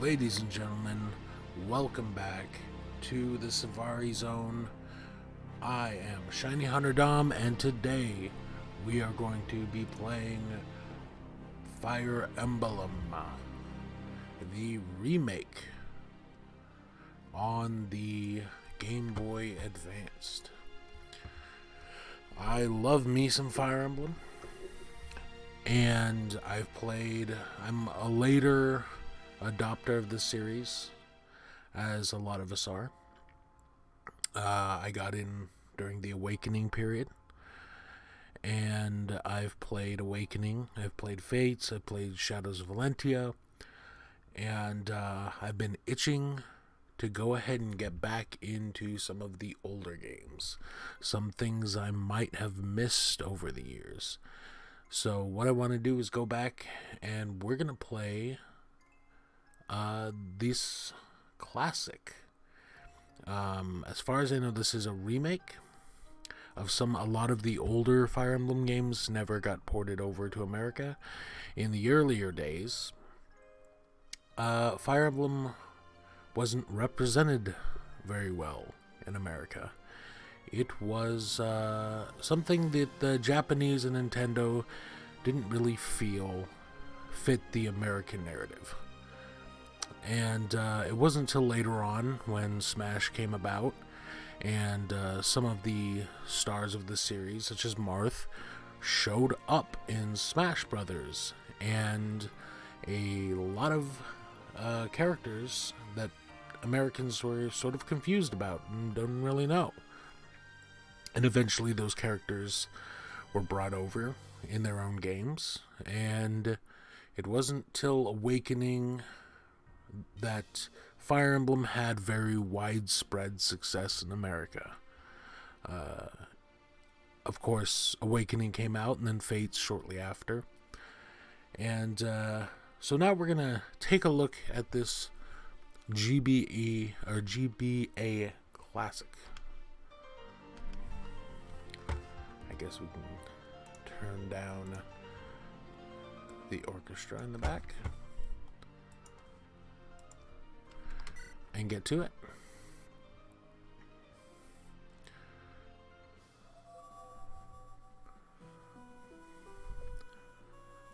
Ladies and gentlemen, welcome back to the Safari Zone. I am Shiny Hunter Dom, and today we are going to be playing Fire Emblem, the remake on the Game Boy Advanced. I love me some Fire Emblem, and I'm a later adopter of the series, as a lot of us are. I got in during the Awakening period, and I've played Awakening, I've played Fates, I've played Shadows of Valentia, and I've been itching to go ahead and get back into some of the older games, some things I might have missed over the years. So what I want to do is go back, and we're going to play this classic. As far as I know, this is a remake of a lot of the older Fire Emblem games never got ported over to America. In the earlier days, Fire Emblem wasn't represented very well in America. It was something that the Japanese and Nintendo didn't really feel fit the American narrative. And it wasn't until later on when Smash came about, and some of the stars of the series, such as Marth, showed up in Smash Brothers, and a lot of characters that Americans were sort of confused about and don't really know. And eventually those characters were brought over in their own games, and it wasn't till Awakening that Fire Emblem had very widespread success in America. Of course, Awakening came out, and then Fates shortly after. And so now we're going to take a look at this GBA classic. I guess we can turn down the orchestra in the back and get to it.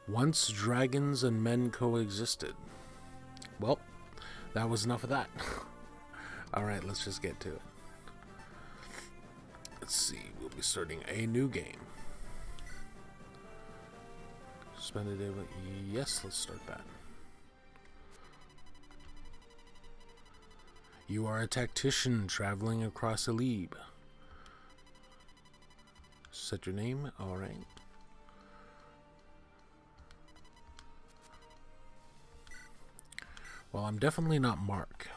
Once dragons and men coexisted. Well, that was enough of that. Alright, let's just get to it. Let's see, we'll be starting a new game. Spend a day with... Yes, let's start that. You are a tactician traveling across Elib. Set your name? Alright. Well, I'm definitely not Mark.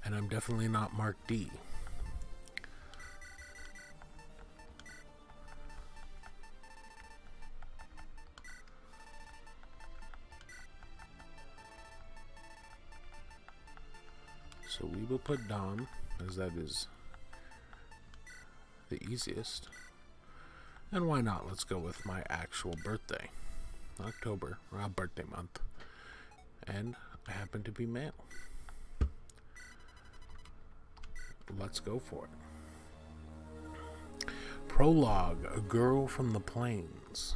And I'm definitely not Mark D. So we will put Dom, as that is the easiest. And why not? Let's go with my actual birthday. October, or birthday month. And I happen to be male. Let's go for it. Prologue, a girl from the plains.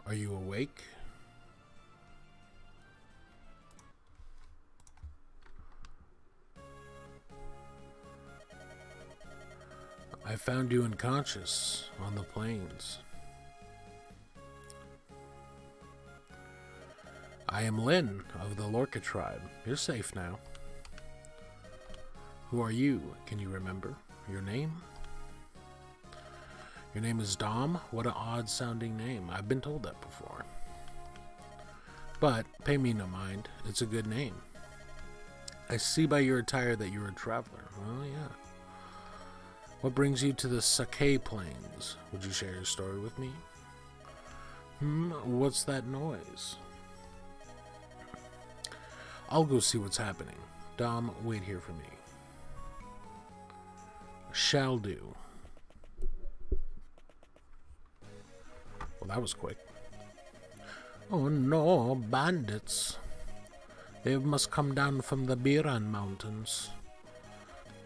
Are you awake? I found you unconscious on the plains. I am Lynn of the Lorca tribe. You're safe now. Who are you? Can you remember your name? Your name is Dom? What an odd sounding name. I've been told that before. But pay me no mind. It's a good name. I see by your attire that you're a traveler. Well, yeah. What brings you to the Sake Plains? Would you share your story with me? What's that noise? I'll go see what's happening. Dom, wait here for me. Shall do. Well, that was quick. Oh no, bandits. They must come down from the Biran Mountains.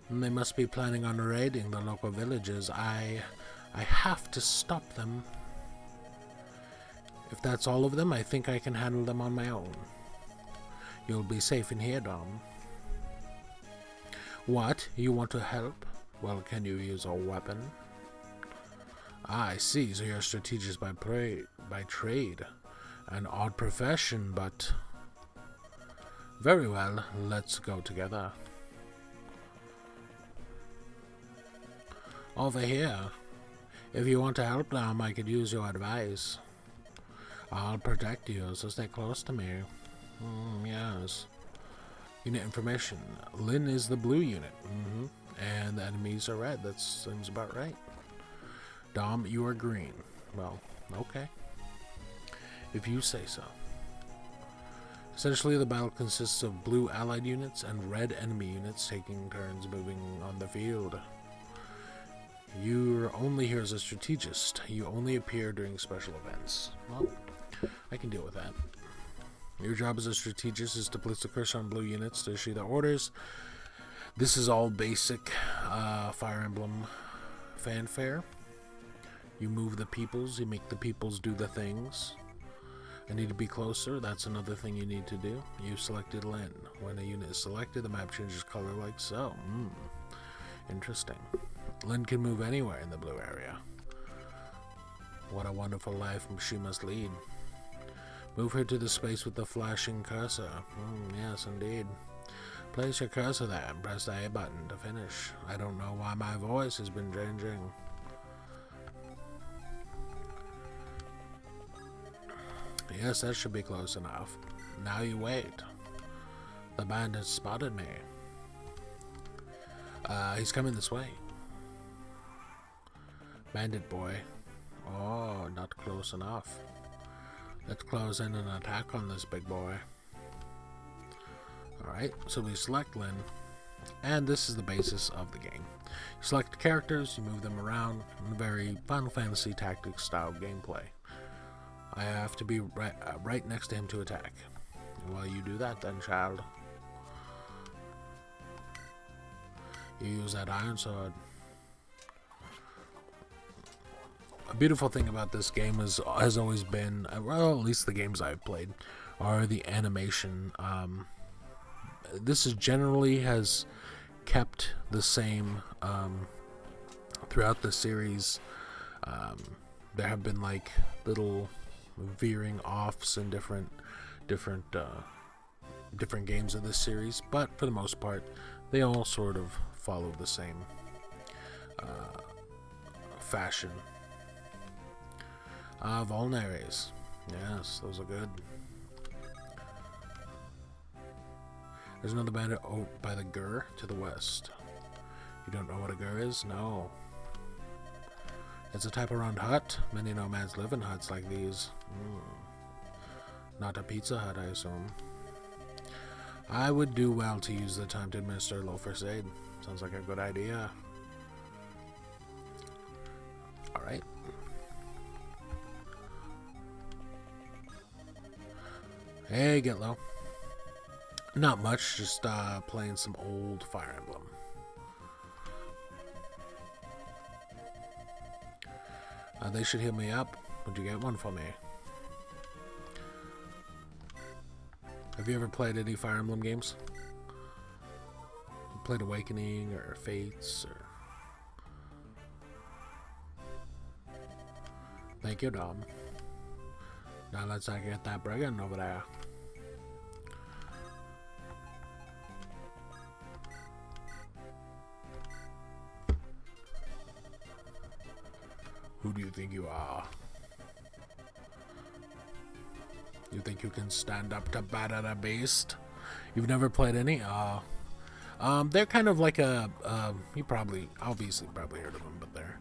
And they must be planning on raiding the local villages. I have to stop them. If that's all of them, I think I can handle them on my own. You'll be safe in here, Dom. What? You want to help? Well, can you use a weapon? Ah, I see. So you're a strategist by trade. An odd profession, but... Very well, let's go together. Over here. If you want to help them, I could use your advice. I'll protect you, so stay close to me. Yes. Unit information. Lynn is the blue unit. And the enemies are red. That seems about right. Dom, you are green. Well, okay. If you say so. Essentially, the battle consists of blue allied units and red enemy units taking turns moving on the field. You're only here as a strategist. You only appear during special events. Well, I can deal with that. Your job as a strategist is to place the cursor on blue units to issue the orders. This is all basic Fire Emblem fanfare. You move the peoples, you make the peoples do the things. I need to be closer, that's another thing you need to do. You selected Lynn. When a unit is selected, the map changes color like so. Interesting. Lynn can move anywhere in the blue area. What a wonderful life she must lead. Move her to the space with the flashing cursor. Yes, indeed. Place your cursor there and press the A button to finish. I don't know why my voice has been changing. Yes, that should be close enough. Now you wait. The bandit spotted me. He's coming this way. Bandit boy. Oh, not close enough. Let's close in and attack on this big boy. Alright, so we select Lynn. And this is the basis of the game. You select characters, you move them around in a very Final Fantasy Tactics style gameplay. I have to be right next to him to attack. While you do that then, child, you use that iron sword. A beautiful thing about this game has always been, well, at least the games I've played, are the animation. This is generally has kept the same throughout the series. There have been like little veering offs in different games of this series, but for the most part, they all sort of follow the same fashion. Vulneraries. Yes, those are good. There's another bandit by the Gur to the west. You don't know what a Gur is? No. It's a type of round hut. Many nomads live in huts like these. Not a Pizza Hut, I assume. I would do well to use the time to administer low first aid. Sounds like a good idea. Alright. Hey, get low. Not much, just playing some old Fire Emblem. They should heal me up. Would you get one for me? Have you ever played any Fire Emblem games? You played Awakening or Fates or... Thank you, Dom. Now let's get that brigand over there. Who do you think you are? You think you can stand up to batter a beast? You've never played any? They're kind of like a, you obviously probably heard of them, but they're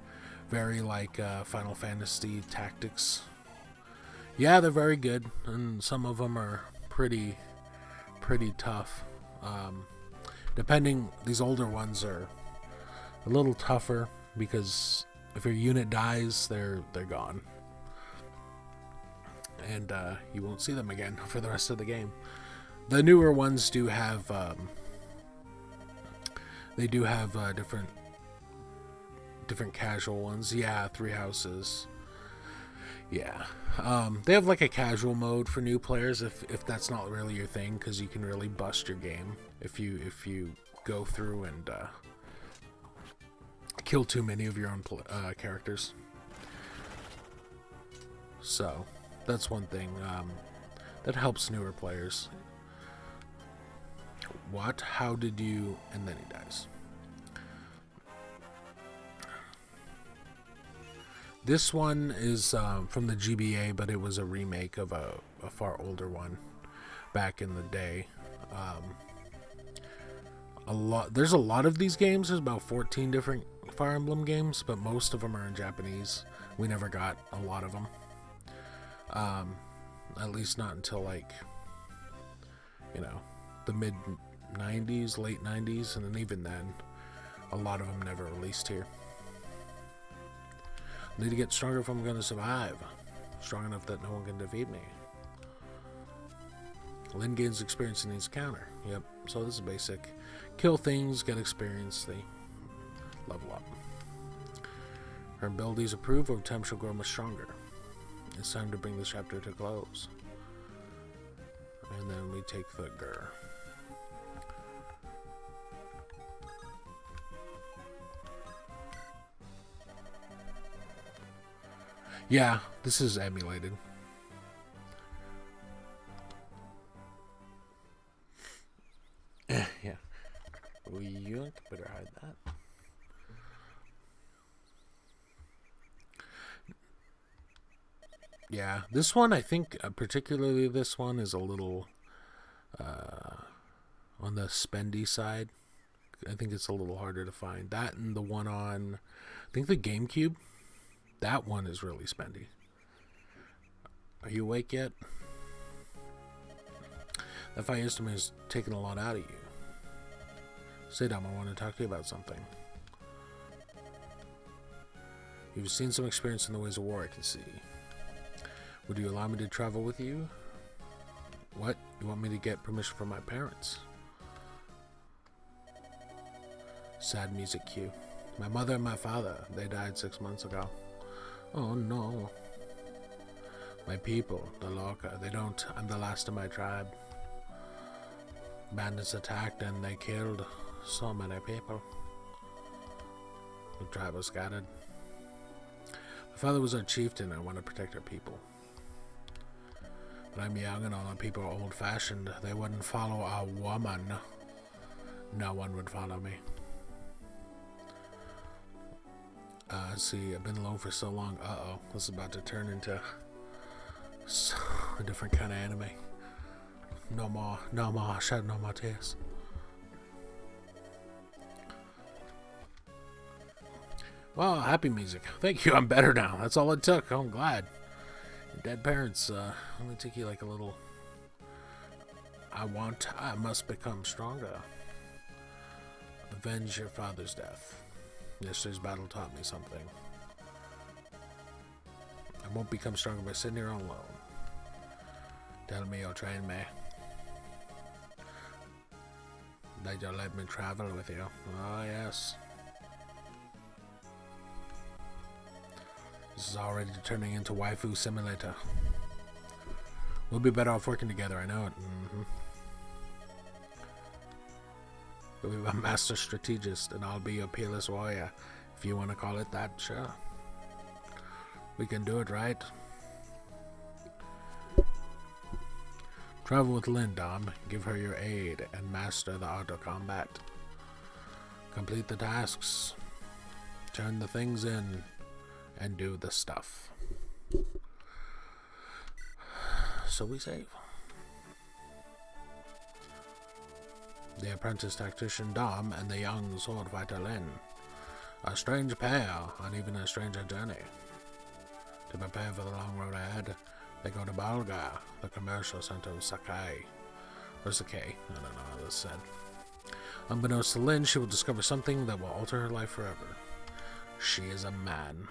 very like Final Fantasy Tactics. Yeah, they're very good, and some of them are pretty tough. These older ones are a little tougher because if your unit dies, they're gone. and you won't see them again for the rest of the game. The newer ones do have different casual ones. Yeah, 3 houses. Yeah, they have like a casual mode for new players if that's not really your thing, because you can really bust your game if you go through and kill too many of your own characters. So that's one thing that helps newer players. What? How did you? And then he dies. This one is from the GBA, but it was a remake of a far older one back in the day. There's a lot of these games. There's about 14 different Fire Emblem games, but most of them are in Japanese. We never got a lot of them. At least not until like, the mid 90s, late 90s, and then even then, a lot of them never released here. Need to get stronger if I'm going to survive. Strong enough that no one can defeat me. Lynn gains experience in each counter. Yep, so this is basic. Kill things, get experience, they level up. Her abilities improve, over time she'll grow much stronger. It's time to bring this chapter to a close. And then we take the Gur. Yeah, this is emulated. Yeah. You better hide that. Yeah, this one, I think, particularly this one, is a little on the spendy side. I think it's a little harder to find. That and the one on, I think, the GameCube. That one is really spendy. Are you awake yet? That fire instrument is taking a lot out of you. Sit down, I want to talk to you about something. You've seen some experience in the ways of war, I can see. Would you allow me to travel with you? What? You want me to get permission from my parents? Sad music cue. My mother and my father, they died 6 months ago. Oh no. My people, the Lorca, I'm the last of my tribe. Bandits attacked and they killed so many people. The tribe was scattered. My father was our chieftain and I want to protect our people. But I'm young and all our people are old-fashioned. They wouldn't follow a woman. No one would follow me. See, I've been alone for so long. Uh-oh, this is about to turn into a different kind of anime. No more, shed no more tears. Well, happy music. Thank you, I'm better now. That's all it took. I'm glad. Your dead parents, only took you like a little... I must become stronger. Avenge your father's death. Yesterday's battle taught me something. I won't become stronger by sitting here alone. Tell me you'll train me. That you'll let me travel with you. Oh, yes. This is already turning into waifu simulator. We'll be better off working together, I know it. You'll be a master strategist, and I'll be a peerless warrior. If you want to call it that, sure. We can do it, right? Travel with Lynn, Dom. Give her your aid and master the art of combat. Complete the tasks. Turn the things in. And do the stuff. So we save. The apprentice tactician Dom and the young sword fighter Lin. A strange pair on even a stranger journey. To prepare for the long road ahead, they go to Balga, the commercial center of Sakai. Or Sakai, I don't know how this is said. Unbeknownst to Lin, she will discover something that will alter her life forever. She is a man.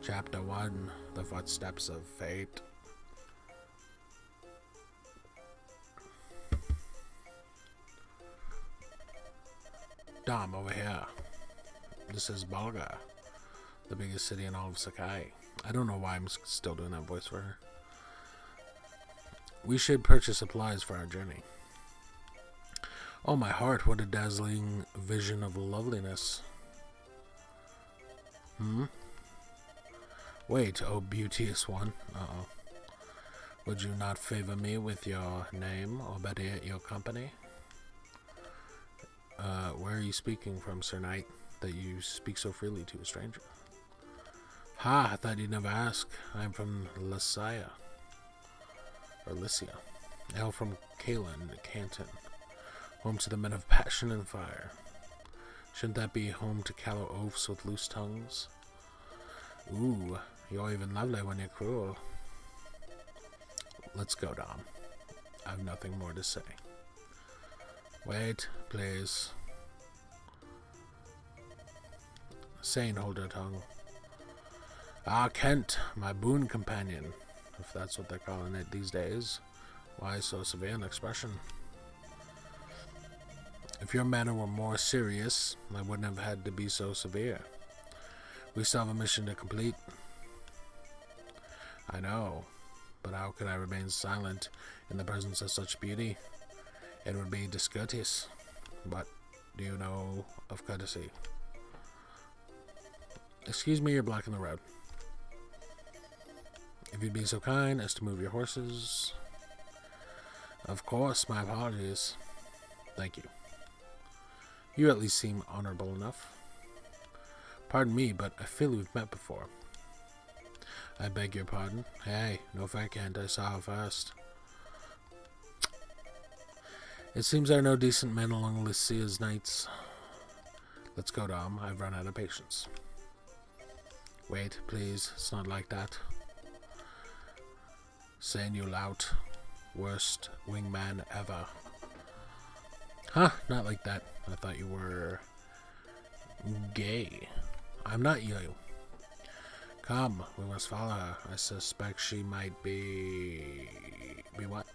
Chapter 1, The Footsteps of Fate. Dom, over here. This is Bulga, the biggest city in all of Sakai. I don't know why I'm still doing that voice for her. We should purchase supplies for our journey. Oh my heart, what a dazzling vision of loveliness. Wait, oh beauteous one. Uh-oh. Would you not favor me with your name, or better yet, your company? Where are you speaking from, Sir Knight, that you speak so freely to a stranger? Ha, I thought you'd never ask. I'm from Lycia. Or Lycia. Hail from Kalen, Canton. Home to the men of passion and fire. Shouldn't that be home to callow oafs with loose tongues? Ooh, you're even lovely when you're cruel. Let's go, Dom. I have nothing more to say. Wait, please. Sane, hold her tongue. Ah, Kent, my boon companion, if that's what they're calling it these days. Why so severe an expression? If your manner were more serious, I wouldn't have had to be so severe. We still have a mission to complete. I know, but how could I remain silent in the presence of such beauty? It would be discourteous. But do you know of courtesy? Excuse me, you're blocking the road. If you'd be so kind as to move your horses. Of course, my apologies. Thank you. You at least seem honorable enough. Pardon me, but I feel we've met before. I beg your pardon. Hey, no if I can't, I saw how fast. It seems there are no decent men along Lycia's nights. Let's go, Dom. I've run out of patience. Wait, please. It's not like that. Saying you lout. Worst wingman ever. Huh, not like that. I thought you were gay. I'm not you. Come, we must follow her. I suspect she might be... Be what?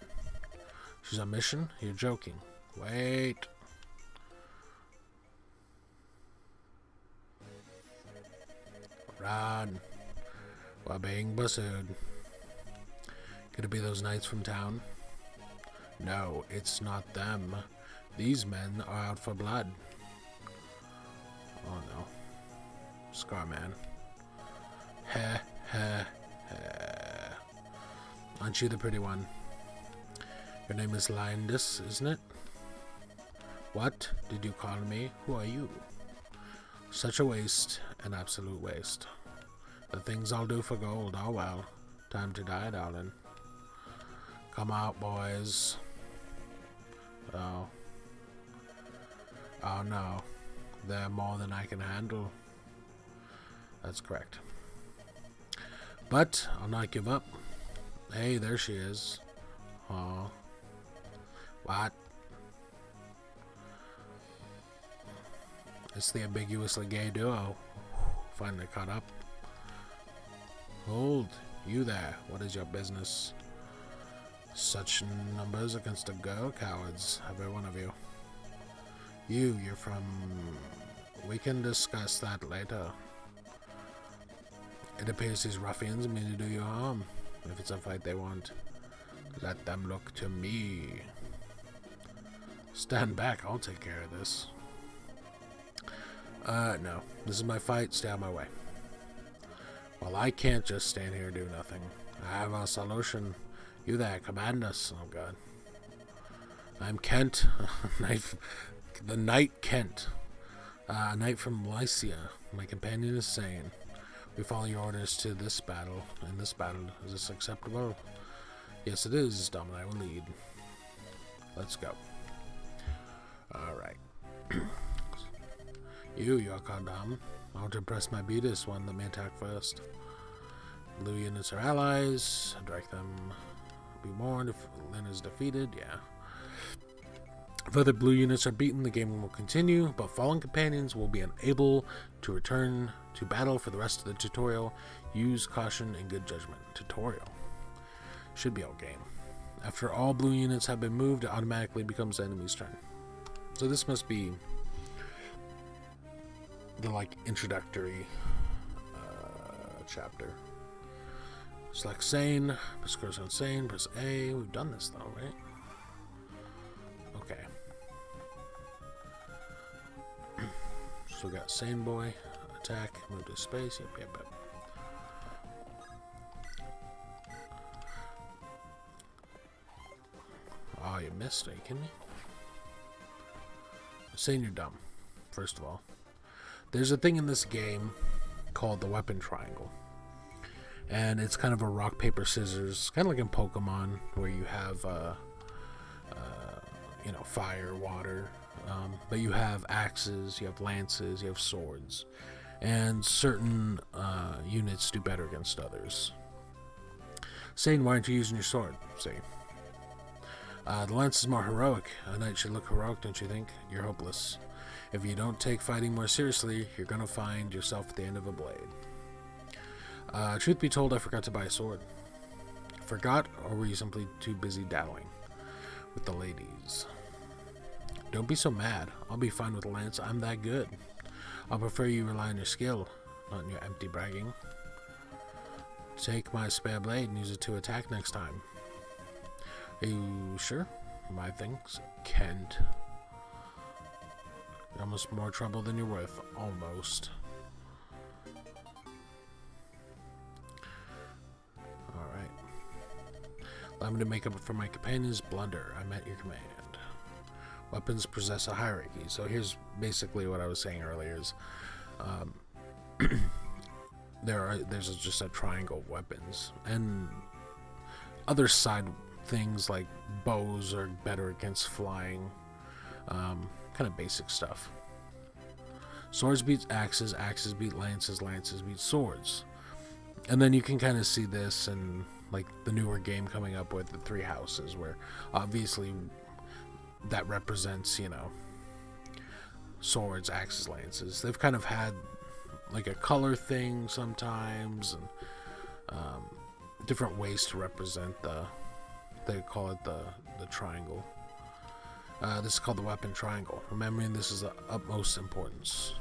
She's on mission? You're joking. Wait. Run. We're being pursued. Could it be those knights from town? No, it's not them. These men are out for blood. Oh no. Scarman. Heh, heh, heh. Aren't you the pretty one? Your name is Lyndis, isn't it? What did you call me? Who are you? Such a waste, an absolute waste. The things I'll do for gold, oh well. Time to die, darling. Come out, boys. Oh. Oh no. They're more than I can handle. That's correct. But I'll not give up. Hey, there she is. Oh. What? It's the ambiguously gay duo. Finally caught up. Hold. You there. What is your business? Such numbers against a girl? Cowards. Every one of you. You're from... We can discuss that later. It appears these ruffians mean to do you harm. If it's a fight they want, let them look to me. Stand back, I'll take care of this. No. This is my fight, stay out of my way. Well, I can't just stand here and do nothing. I have a solution. You there, command us. Oh god. I'm Kent. The Knight Kent. A knight from Lycia. My companion is sane. We follow your orders to this battle. In this battle, is this acceptable? Yes, it is. Dom and I will lead. Let's go. Alright. You're called Dom. I want to impress my beaters, one that may attack first. Louis and her allies. Direct them. Be warned if Lynn is defeated. Yeah. If other blue units are beaten, the game will continue, but fallen companions will be unable to return to battle for the rest of the tutorial. Use caution and good judgment. Tutorial. Should be all game. After all blue units have been moved, it automatically becomes the enemy's turn. So this must be the introductory chapter. Select Sane. Press cursor on Sane. Press A. We've done this though, right? Okay. So we got Sane Boy. Attack. Move to space. Yep. Oh, you missed. Are you kidding me? I'm saying you're dumb, first of all. There's a thing in this game called the weapon triangle. And it's kind of a rock, paper, scissors, kind of like in Pokemon, where you have, fire, water. But you have axes, you have lances, you have swords. And certain units do better against others. Saying, why aren't you using your sword? See. The lance is more heroic. A knight should look heroic, don't you think? You're hopeless. If you don't take fighting more seriously, you're going to find yourself at the end of a blade. Truth be told, I forgot to buy a sword. Forgot, or were you simply too busy daddling with the ladies? Don't be so mad. I'll be fine with a lance. I'm that good. I'll prefer you rely on your skill, not on your empty bragging. Take my spare blade and use it to attack next time. Are you sure? My things can't. You're almost more trouble than you're worth. Almost. Alright. Allow me to make up for my companion's blunder. I'm at your command. Weapons possess a hierarchy. So here's basically what I was saying earlier is there's just a triangle of weapons. And other side things like bows are better against flying, kind of basic stuff. Swords beat axes, axes beat lances, lances beat swords. And then you can kind of see this in like the newer game coming up with the three houses, where obviously that represents, swords, axes, lances. They've kind of had like a color thing sometimes, and different ways to represent they call it the triangle. This is called the weapon triangle. Remembering this is of utmost importance.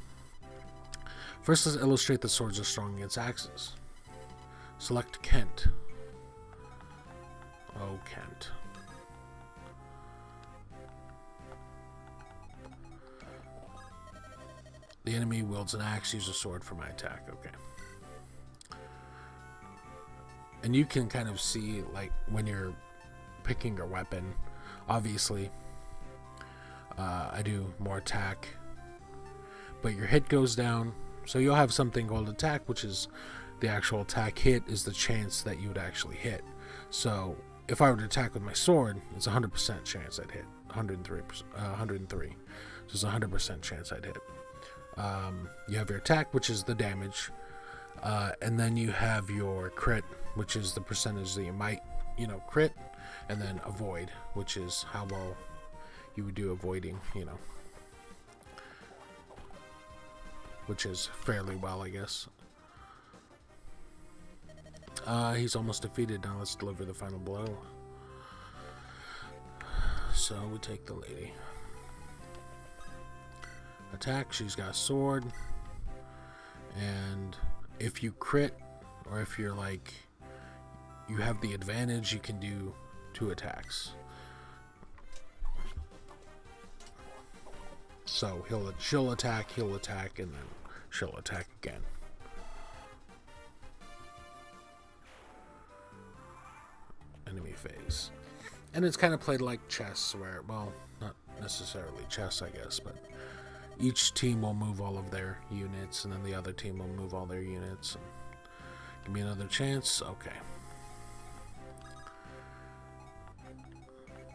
First, let's illustrate that swords are strong against axes. Select Kent. Oh, Kent. The enemy wields an axe. Use a sword for my attack. Okay. And you can kind of see, like, when you're picking your weapon, obviously, I do more attack, but your hit goes down. So you'll have something called attack, which is the actual attack. Hit is the chance that you would actually hit. So if I were to attack with my sword, it's a 100% chance I'd hit. 103. So it's a 100% chance I'd hit. You have your attack, which is the damage, and then you have your crit, which is the percentage that you might, crit, and then avoid, which is how well you would do avoiding, which is fairly well, I guess. He's almost defeated. Now let's deliver the final blow. So we take the lady. Attack, she's got a sword, and if you crit, or if you're like, you have the advantage, you can do 2 attacks. So she'll attack, he'll attack, and then she'll attack again. Enemy phase. And it's kind of played like chess, where, well, not necessarily chess, I guess, but each team will move all of their units, and then the other team will move all their units. And give me another chance. Okay.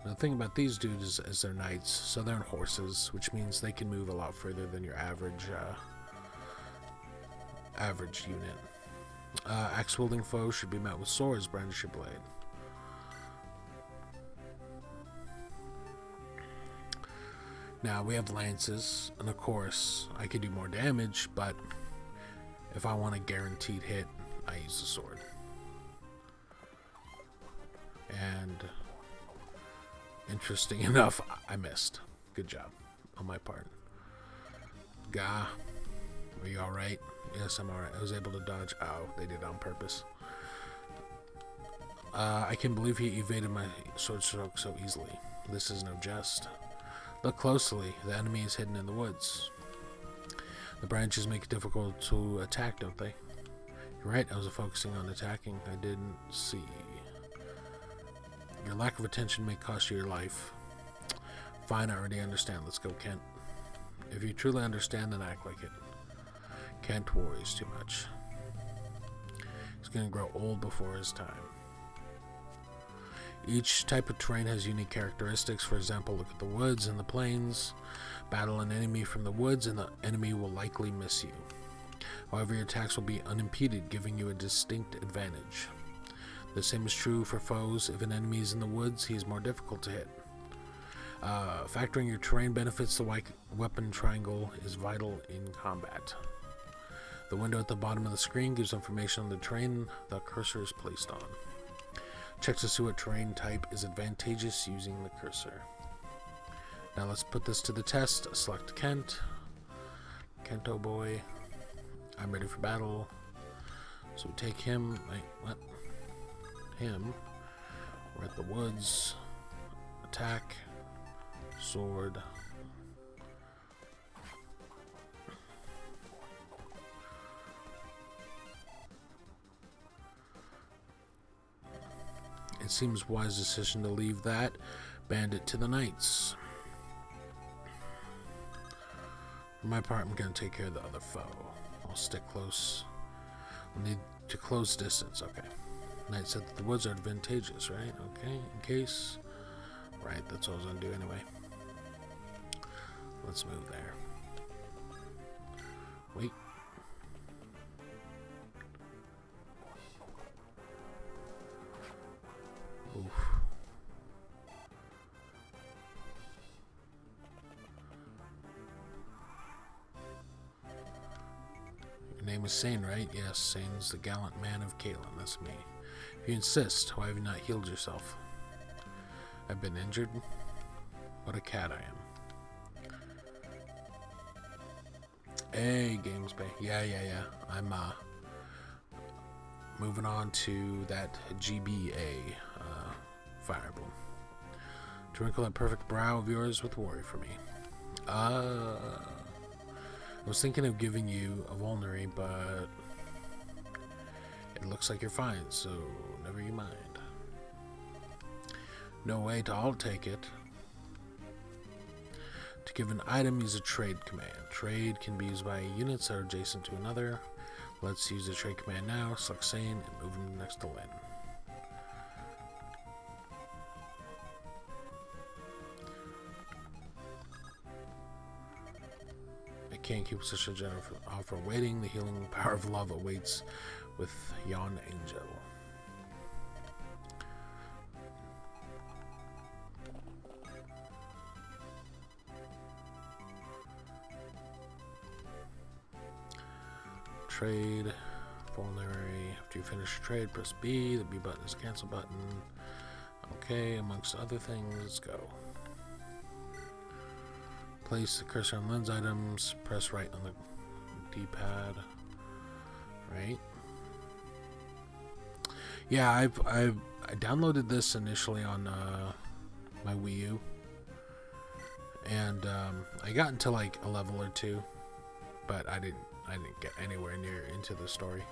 The thing about these dudes is they're knights, so they're on horses, which means they can move a lot further than your average unit. Axe-wielding foes should be met with swords. Brandish your blade. Now we have lances, and of course I could do more damage, but if I want a guaranteed hit, I use the sword. And interesting enough, I missed. Good job on my part. Gah, are you alright? Yes, I'm alright. I was able to dodge. Oh, they did it on purpose. I can't believe he evaded my sword stroke so easily. This is no jest. Look closely. The enemy is hidden in the woods. The branches make it difficult to attack, don't they? You're right, I was focusing on attacking. I didn't see. Your lack of attention may cost you your life. Fine, I already understand. Let's go, Kent. If you truly understand, then act like it. Kent worries too much. He's going to grow old before his time. Each type of terrain has unique characteristics. For example, look at the woods and the plains. Battle an enemy from the woods and the enemy will likely miss you. However, your attacks will be unimpeded, giving you a distinct advantage. The same is true for foes. If an enemy is in the woods, he is more difficult to hit. Factoring your terrain benefits, the weapon triangle is vital in combat. The window at the bottom of the screen gives information on the terrain the cursor is placed on. Check to see what terrain type is advantageous using the cursor. Now let's put this to the test. Select Kent. Kent, oh boy. I'm ready for battle. So we take him. Wait, what? Him. We're at the woods. Attack. Sword. It seems wise decision to leave that bandit to the knights. For my part, I'm going to take care of the other foe. I'll stick close. We'll need to close distance. Okay. Knight said that the woods are advantageous, right? Okay. In case. Right. That's what I was going to do anyway. Let's move there. Wait. Oof. Your name is Sane, right? Yes, Sane's the gallant man of Kalen. That's me. If you insist, why have you not healed yourself? I've been injured? What a cat I am. Hey, Games Bay. Yeah. I'm moving on to that GBA Fire Emblem. To wrinkle that perfect brow of yours with worry for me. I was thinking of giving you a vulnerary, but it looks like you're fine, so never you mind. No way to I'll take it. To give an item, use a trade command. Trade can be used by units that are adjacent to another. Let's use the trade command now. Select Sane and move him next to Lynn. I can't keep such a generous offer waiting. The healing power of love awaits with Yon Angel. Trade, vulnerary. After you finish your trade, press B. The B button is a cancel button. Okay, amongst other things, let's go. Place the cursor on Lynn's items. Press right on the D-pad. Right. Yeah, I downloaded this initially on my Wii U, and I got into like a level or two, but I didn't get anywhere near into the story.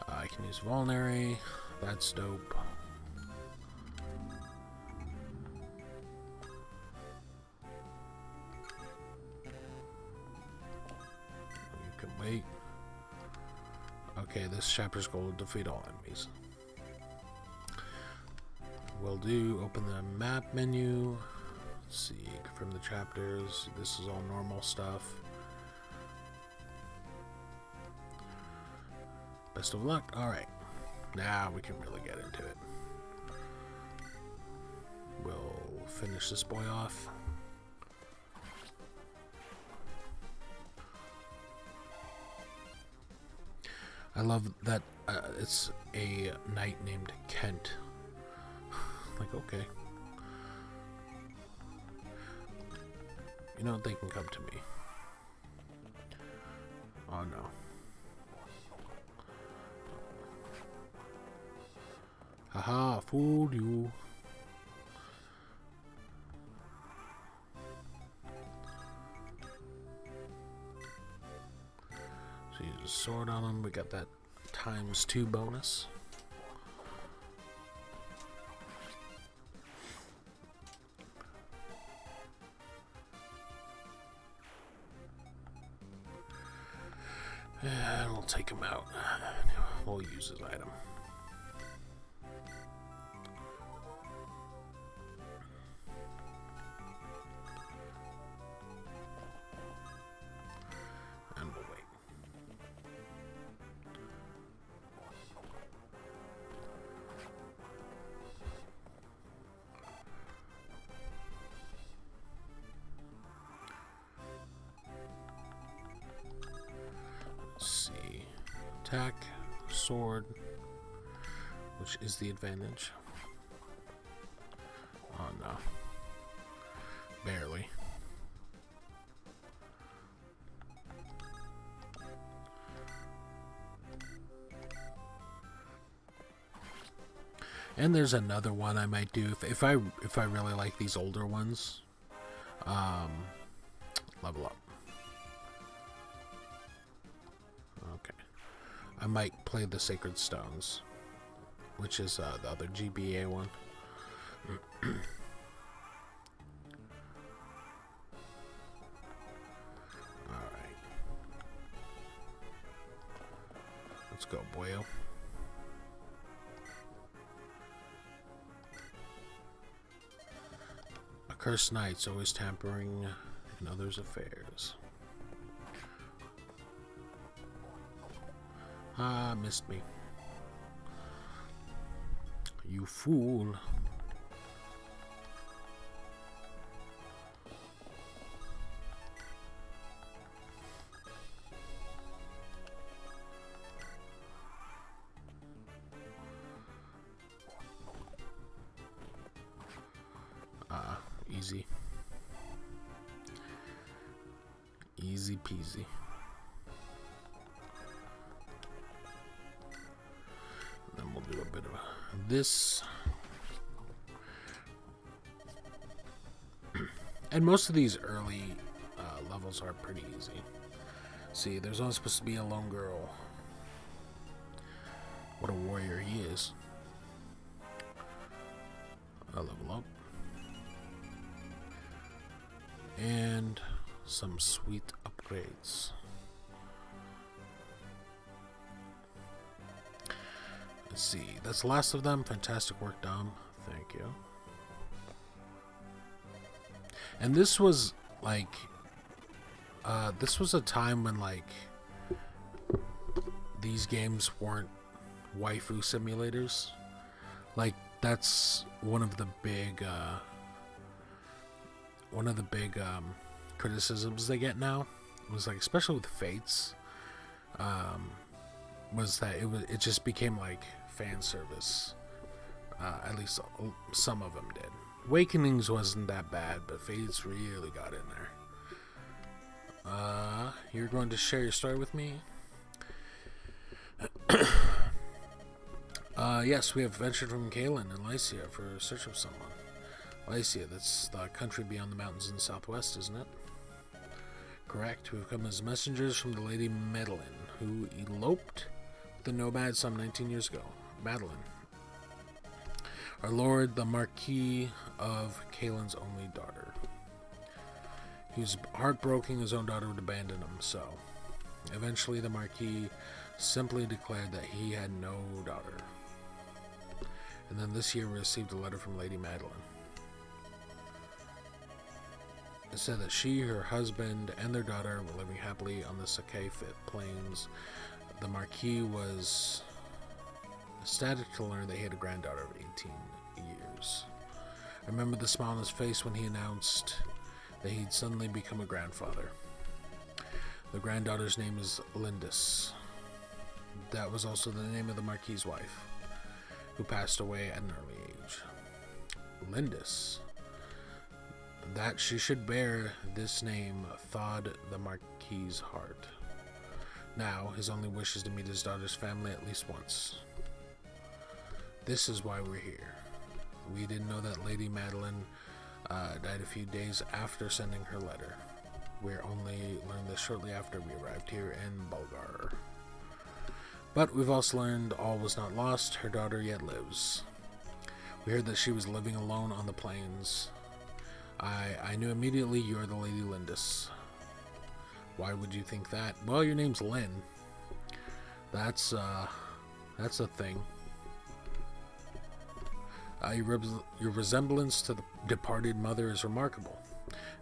I can use vulnerary. That's dope. You can wait. Okay, this chapter's goal to defeat all enemies. Will do. Open the map menu. Let's see, confirm the chapters. This is all normal stuff. Best of luck. Alright. Now we can really get into it. We'll finish this boy off. I love that it's a knight named Kent. Like, okay. You know, they can come to me. Oh no. Haha, fooled you. So use a sword on him. We got that ×2 bonus. And we'll take him out. We'll use his item. And we'll wait. Let's see. Attack, sword, which is the advantage. Oh no. Barely. And there's another one I might do if I really like these older ones. Level up. Okay. I might play the Sacred Stones, which is the other GBA one. Alright. Let's go, boyo. Cursed knights, always tampering in others' affairs. Ah, missed me. You fool. Easy. Easy peasy. Then we'll do a bit of this. And most of these early levels are pretty easy. See, there's only supposed to be a lone girl. What a warrior he is. I'll level up. And some sweet upgrades. Let's see. That's the last of them. Fantastic work, Dom. Thank you. And this was like, this was a time when like these games weren't waifu simulators. Like that's one of the big criticisms they get now was like, especially with Fates, was that it just became like fan service. At least some of them did. Awakenings wasn't that bad, but Fates really got in there. You're going to share your story with me? Yes, we have ventured from Kalen and Lycia for search of someone. Lycia, that's the country beyond the mountains in the southwest, isn't it? Correct. We've come as messengers from the Lady Madeline, who eloped with the nomad some 19 years ago. Madeline. Our lord, the Marquis of Kalen's only daughter. He was heartbroken his own daughter would abandon him, so eventually the Marquis simply declared that he had no daughter. And then this year we received a letter from Lady Madeline. It said that she, her husband, and their daughter were living happily on the Sakai plains. The Marquis was ecstatic to learn that he had a granddaughter of 18 years. I remember the smile on his face when he announced that he'd suddenly become a grandfather. The granddaughter's name is Lindis. That was also the name of the Marquis's wife, who passed away at an early age. Lindis. That she should bear this name thawed the Marquis's heart. Now, his only wish is to meet his daughter's family at least once. This is why we're here. We didn't know that Lady Madeline died a few days after sending her letter. We only learned this shortly after we arrived here in Bulgar. But we've also learned all was not lost. Her daughter yet lives. We heard that she was living alone on the plains. I knew immediately you're the Lady Lindis. Why would you think that? Well, your name's Lynn. That's a thing. Your resemblance to the departed mother is remarkable.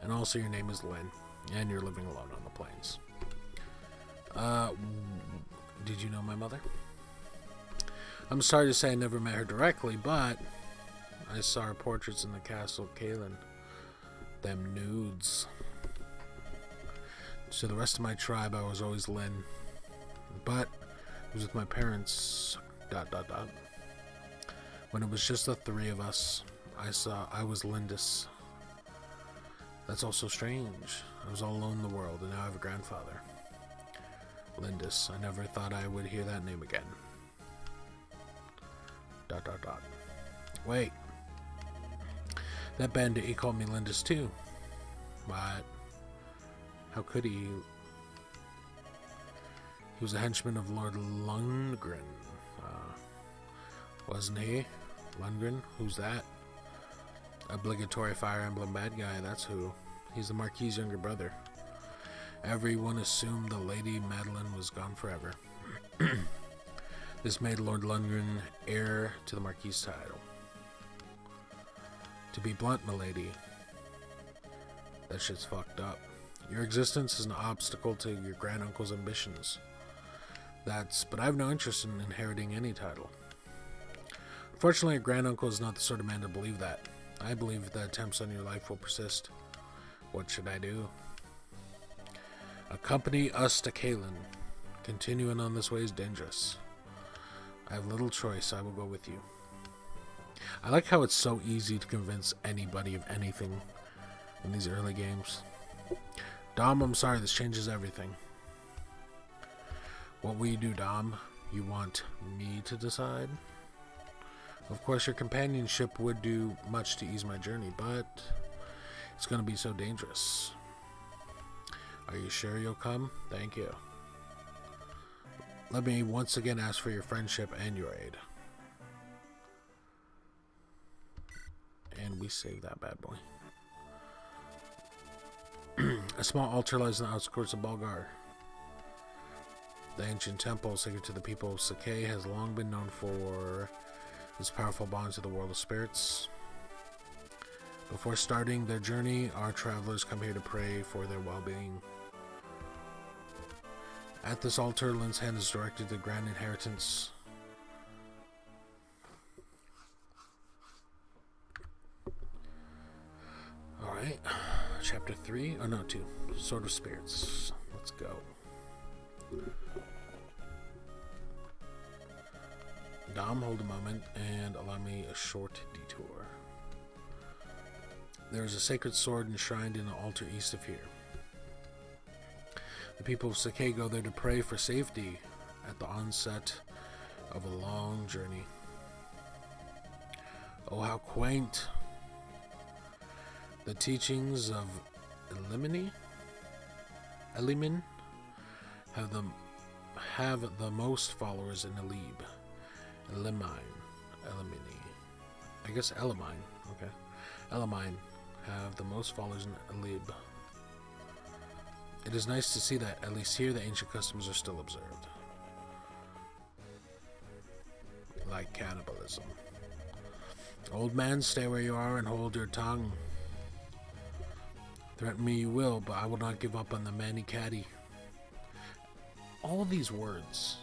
And also your name is Lynn. And you're living alone on the plains. Did you know my mother? I'm sorry to say I never met her directly, but I saw her portraits in the castle of Kalen. Them nudes. To the rest of my tribe, I was always Lynn. But it was with my parents... ... When it was just the three of us, I was Lindis. That's also strange. I was all alone in the world, and now I have a grandfather. Lindis. I never thought I would hear that name again. ... Wait. That bandit, he called me Lindis too. But how could he? He was a henchman of Lord Lundgren. Wasn't he? Lundgren? Who's that? Obligatory Fire Emblem bad guy, that's who. He's the Marquis's younger brother. Everyone assumed the Lady Madeline was gone forever. This made Lord Lundgren heir to the Marquis's title. To be blunt, milady, that shit's fucked up. Your existence is an obstacle to your granduncle's ambitions. But I have no interest in inheriting any title. Unfortunately, your granduncle is not the sort of man to believe that. I believe that attempts on your life will persist. What should I do? Accompany us to Kalen. Continuing on this way is dangerous. I have little choice. I will go with you. I like how it's so easy to convince anybody of anything in these early games. Dom, I'm sorry, this changes everything. What will you do, Dom? You want me to decide? Of course, your companionship would do much to ease my journey, but it's going to be so dangerous. Are you sure you'll come? Thank you. Let me once again ask for your friendship and your aid. And we save that bad boy. A small altar lies in the outskirts of Bulgar. The ancient temple, sacred to the people of Sakai, has long been known for its powerful bond to the world of spirits. Before starting their journey, our travelers come here to pray for their well-being. At this altar, Lynn's hand is directed to grand inheritance. Alright, chapter 3, oh no, 2, Sword of Spirits. Let's go. Dom, hold a moment and allow me a short detour. There is a sacred sword enshrined in an altar east of here. The people of Sakai go there to pray for safety at the onset of a long journey. Oh, how quaint! The teachings of Elimin have the most followers in Elimine. I guess Elimine. Okay. Elimine have the most followers in Elib. It is nice to see that, at least here, the ancient customs are still observed. Like cannibalism. Old man, stay where you are and hold your tongue. Threaten me you will, but I will not give up on the Manny Caddy. All these words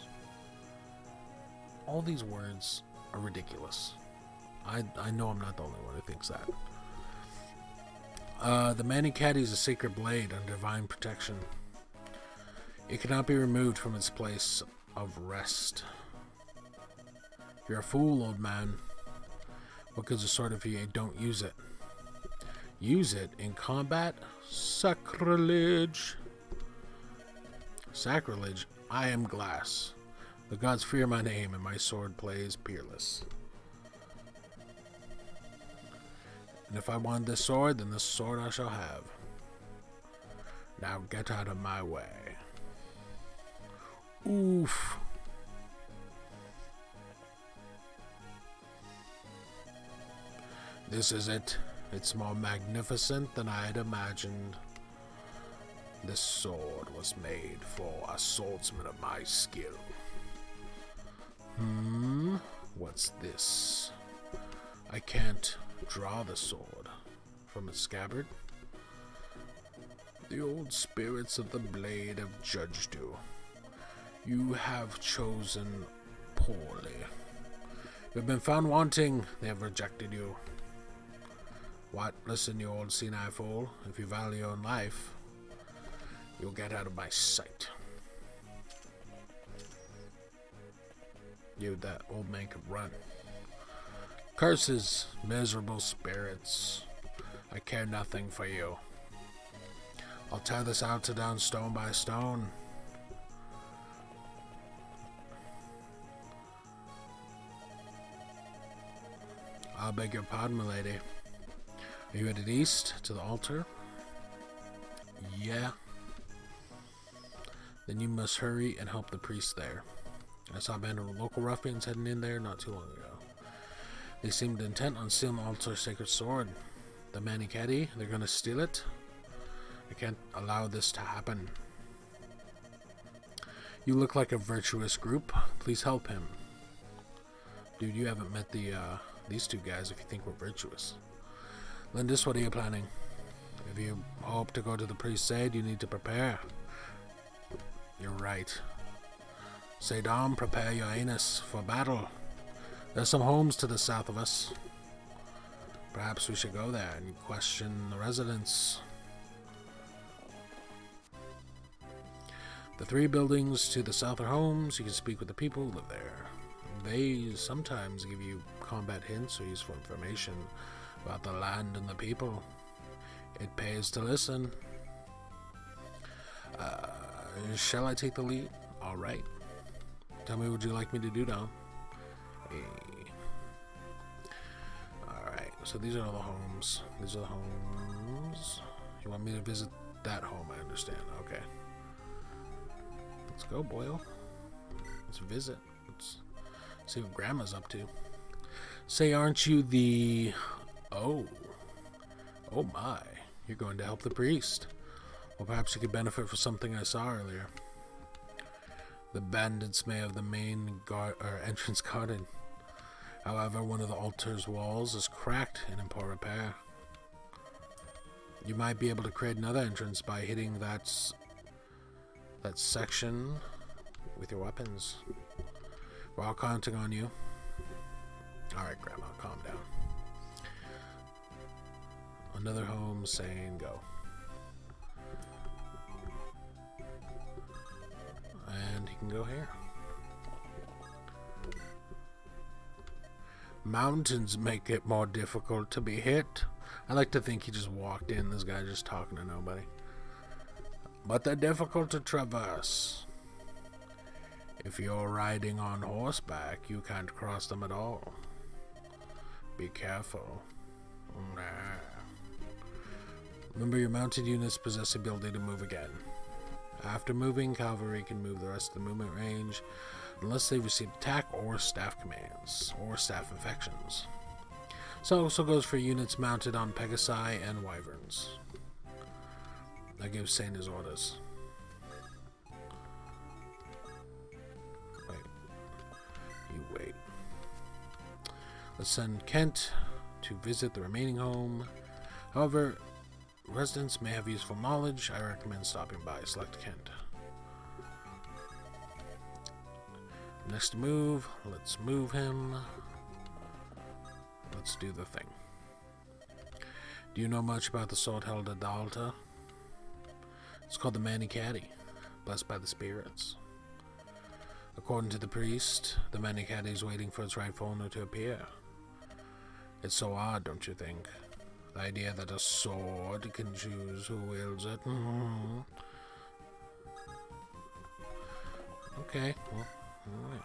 are ridiculous. I know I'm not the only one who thinks that. The Manicat is a sacred blade under divine protection. It cannot be removed from its place of rest. You're a fool, old man. What good's a sword if you don't use it? Use it in combat? Sacrilege. Sacrilege? I am glass. The gods fear my name, and my sword plays peerless. And if I want this sword, then this sword I shall have. Now get out of my way. Oof. This is it. It's more magnificent than I had imagined. This sword was made for a swordsman of my skill. What's this? I can't draw the sword from its scabbard. The old spirits of the blade have judged you. You have chosen poorly. You have been found wanting. They have rejected you. What? Listen, you old senile fool. If you value your own life, you'll get out of my sight. You, that old man could run. Curses, miserable spirits. I care nothing for you. I'll tear this altar down stone by stone. I'll beg your pardon, milady. Are you headed east to the altar? Yeah. Then you must hurry and help the priest there. I saw a band of local ruffians heading in there not too long ago. They seemed intent on stealing the altar's sacred sword. The Manichetti, they're gonna steal it. I can't allow this to happen. You look like a virtuous group. Please help him. Dude, you haven't met these two guys if you think we're virtuous. Lindis, what are you planning? If you hope to go to the priest's aid, you need to prepare. You're right. Sadam, prepare your anus for battle. There's some homes to the south of us. Perhaps we should go there and question the residents. The 3 buildings to the south are homes. You can speak with the people who live there. They sometimes give you combat hints or useful information about the land and the people. It pays to listen. Shall I take the lead? Alright. Tell me what you'd like me to do now. Hey. Alright, so these are all the homes. These are the homes. You want me to visit that home, I understand. Okay. Let's go, boyo. Let's visit. Let's see what Grandma's up to. Say, aren't you the... Oh. Oh my. You're going to help the priest. Well, perhaps you could benefit from something I saw earlier. The bandits may have the main entrance guarded. However, one of the altar's walls is cracked and in poor repair. You might be able to create another entrance by hitting that section with your weapons. We're all counting on you. Alright, Grandma, calm down. Another home saying go. And he can go here. Mountains make it more difficult to be hit. I like to think he just walked in, this guy just talking to nobody. But they're difficult to traverse. If you're riding on horseback, you can't cross them at all. Be careful. Nah. Remember, your mounted units possess the ability to move again. After moving, cavalry can move the rest of the movement range unless they receive attack or staff commands, or staff infections. So it also goes for units mounted on Pegasi and Wyverns. I give Saint his orders. Wait. You wait. Let's send Kent to visit the remaining home. However, residents may have useful knowledge. I recommend stopping by. Select Kent. Next move. Let's move him. Let's do the thing. Do you know much about the sword held at the altar? It's called the Mani Caddy, blessed by the spirits. According to the priest, the Mani Caddy is waiting for its rightful owner to appear. It's so odd, don't you think? The idea that a sword can choose who wields it. Okay, well, alright.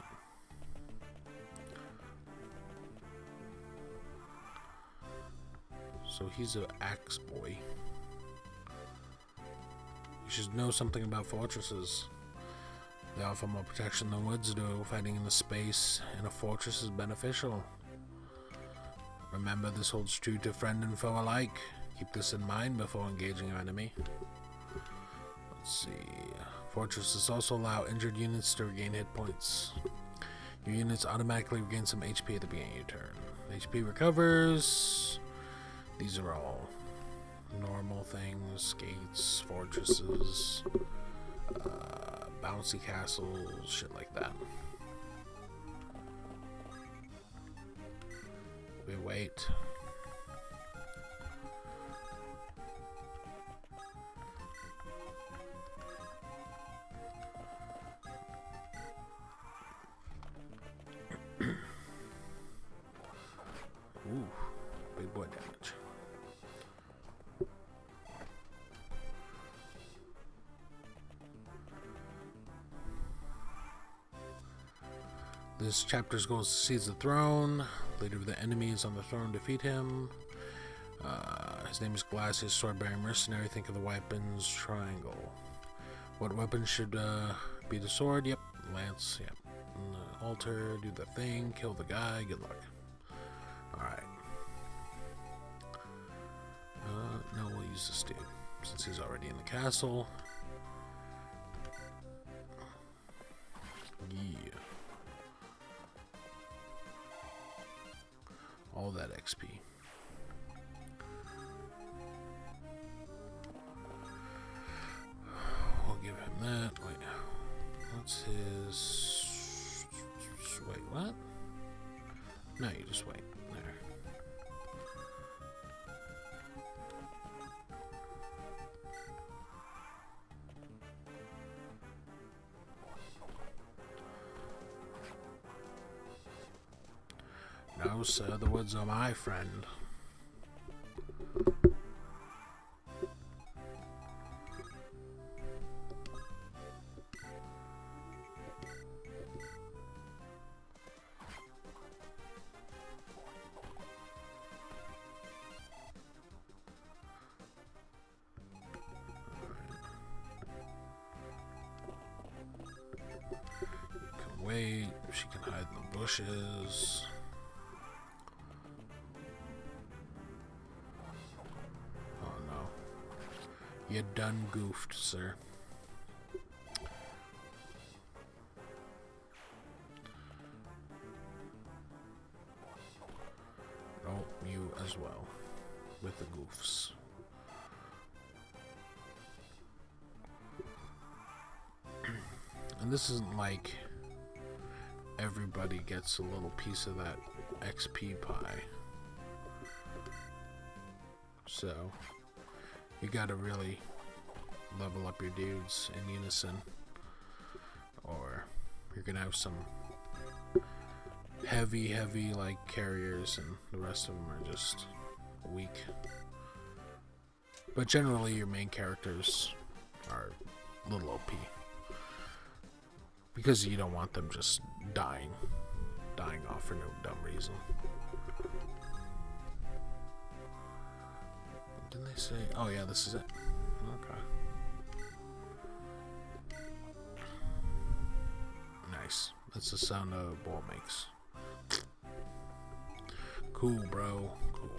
So he's an axe boy. You should know something about fortresses. They offer more protection than woods do. Fighting in the space in a fortress is beneficial. Remember, this holds true to friend and foe alike. Keep this in mind before engaging your enemy. Let's see. Fortresses also allow injured units to regain hit points. Your units automatically regain some HP at the beginning of your turn. HP recovers. These are all normal things. Gates, fortresses, bouncy castles, shit like that. We wait. Ooh, big boy damage. This chapter's goal is to seize the throne. Leader of the enemies on the throne, defeat him. His name is Glass, his sword-bearing mercenary. Think of the weapons triangle. What weapon should be the sword? Yep, lance. Yep. Altar, do the thing, kill the guy. Good luck. Alright. No, we'll use this dude since he's already in the castle. Yeah. All that XP. We'll give him that. Wait. What's his... Wait, what? No, you just wait. There. No, sir, the woods are my friend. Can wait. She can hide in the bushes. You done goofed, sir. Oh, you as well. With the goofs. And this isn't like everybody gets a little piece of that XP pie. So... you gotta really level up your dudes in unison, or you're gonna have some heavy like carriers and the rest of them are just weak. But generally your main characters are a little OP because you don't want them just dying off for no dumb reason. Didn't they say? Oh yeah, this is it. Okay. Nice. That's the sound a ball makes. Cool, bro. Cool.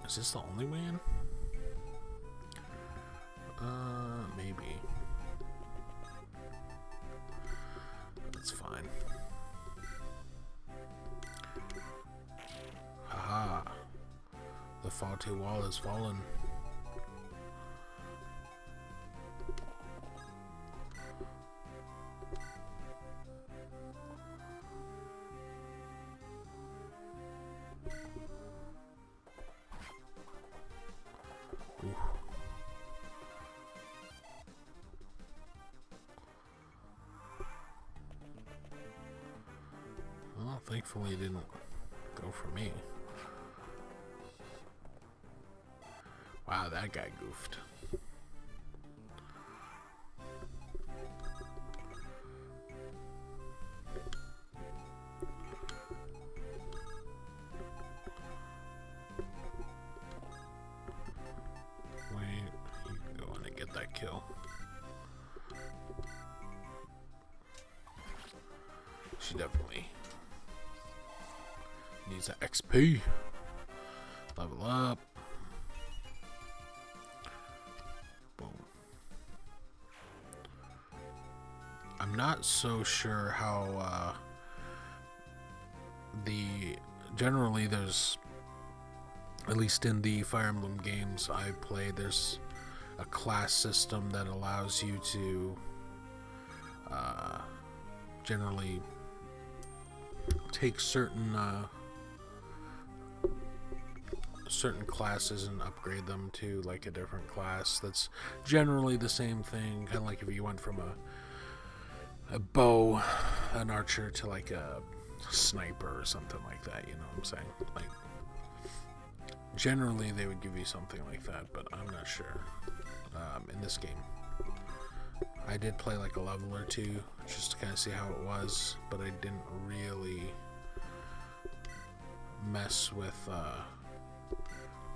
Is this the only way in? Maybe. That's fine. The faulty wall has fallen. Ooh. Well, thankfully it didn't go for me. Wow, that guy goofed. Wait, you can go in and get that kill. She definitely needs that XP. Level up. I'm not so sure how generally there's, at least in the Fire Emblem games I play, there's a class system that allows you to generally take certain classes and upgrade them to like a different class that's generally the same thing, kind of like if you went from a bow, an archer, to like a sniper or something like that, you know what I'm saying? Like, generally they would give you something like that, but I'm not sure. In this game, I did play like a level or two just to kind of see how it was, but I didn't really mess with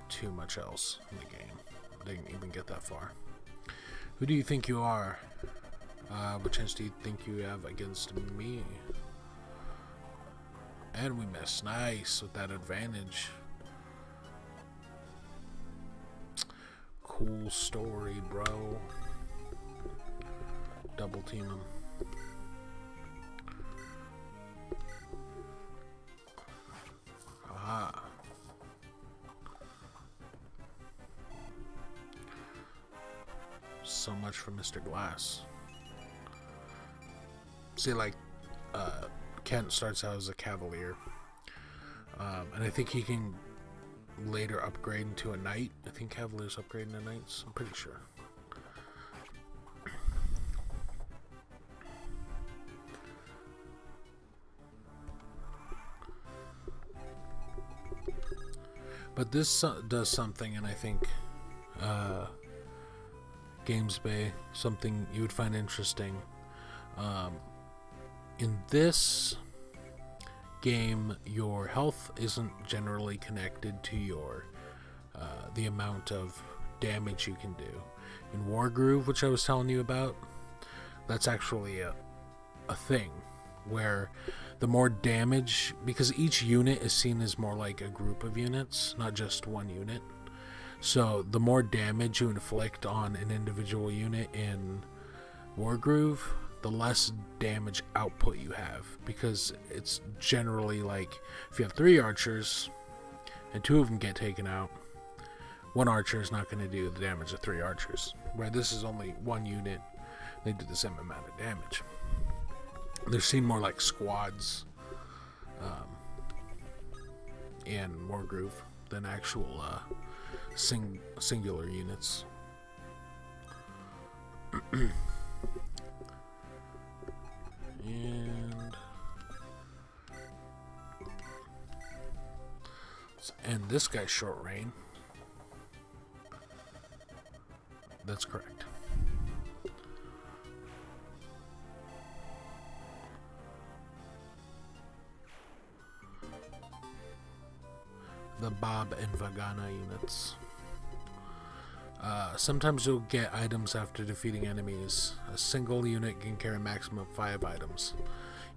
too much else in the game. I didn't even get that far. Who do you think you are? What chance do you think you have against me? And we miss. Nice, with that advantage. Cool story, bro. Double team him. Aha. So much for Mr. Glass. See, like, Kent starts out as a cavalier, and I think he can later upgrade into a knight. I think cavaliers upgrade into knights, I'm pretty sure. But this does something, and I think Games Bay, something you would find interesting. In this game, your health isn't generally connected to your the amount of damage you can do. In Wargroove, which I was telling you about, that's actually a thing where the more damage, because each unit is seen as more like a group of units, not just one unit. So the more damage you inflict on an individual unit in Wargroove, the less damage output you have, because it's generally like if you have 3 archers and 2 of them get taken out, 1 archer is not going to do the damage of 3 archers, where this is only 1 unit, they do the same amount of damage. They're seen more like squads in Wargroove than actual singular units. And let's end this guy's short reign. That's correct. The Bob and Vagana units. Sometimes you'll get items after defeating enemies. A single unit can carry a maximum of 5 items.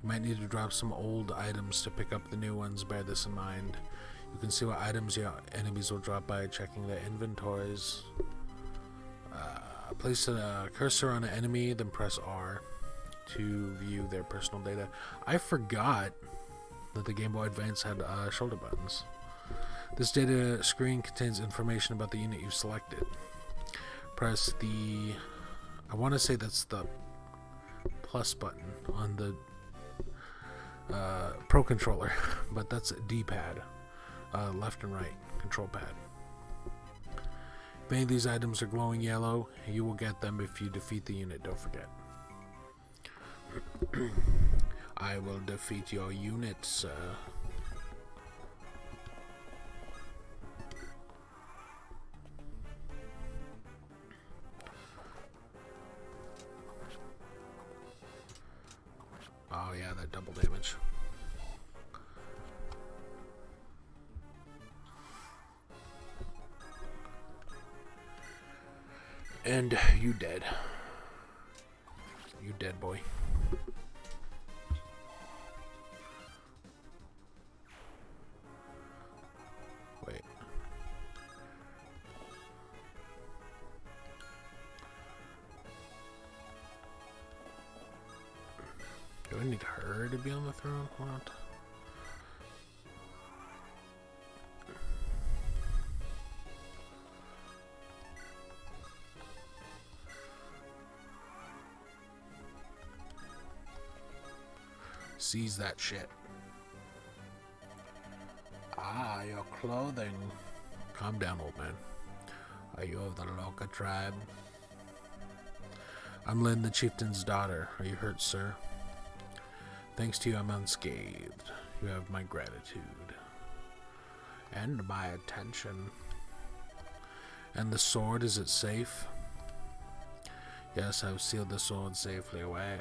You might need to drop some old items to pick up the new ones. Bear this in mind. You can see what items your enemies will drop by checking their inventories. Place a cursor on an enemy, then press R to view their personal data. I forgot that the Game Boy Advance had shoulder buttons. This data screen contains information about the unit you've selected. Press the... I want to say that's the plus button on the Pro Controller, but that's a D-pad. Left and right control pad. If any of these items are glowing yellow, you will get them if you defeat the unit, don't forget. I will defeat your unit, sir. Oh yeah, that double damage. And you dead. You dead, boy. Wait. Do I need her to be on the throne? What? Seize that shit. Ah, your clothing. Calm down, old man. Are you of the Loka tribe? I'm Lynn, the chieftain's daughter. Are you hurt, sir? Thanks to you, I'm unscathed. You have my gratitude. And my attention. And the sword, is it safe? Yes, I've sealed the sword safely away.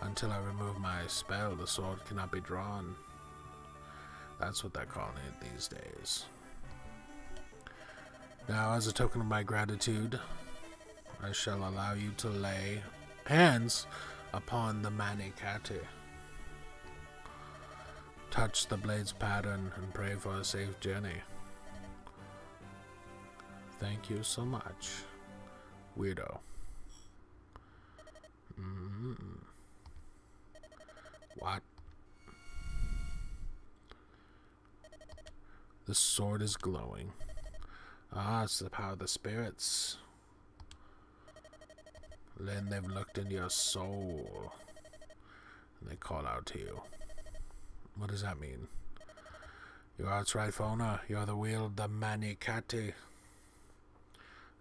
Until I remove my spell, the sword cannot be drawn. That's what they're calling it these days. Now, as a token of my gratitude, I shall allow you to lay hands upon the Manikati. Touch the blade's pattern and pray for a safe journey. Thank you so much, weirdo. What? The sword is glowing. Ah, it's the power of the spirits. Then they've looked into your soul. And they call out to you. What does that mean? You are its rightful owner. You're the wield, the Manikati.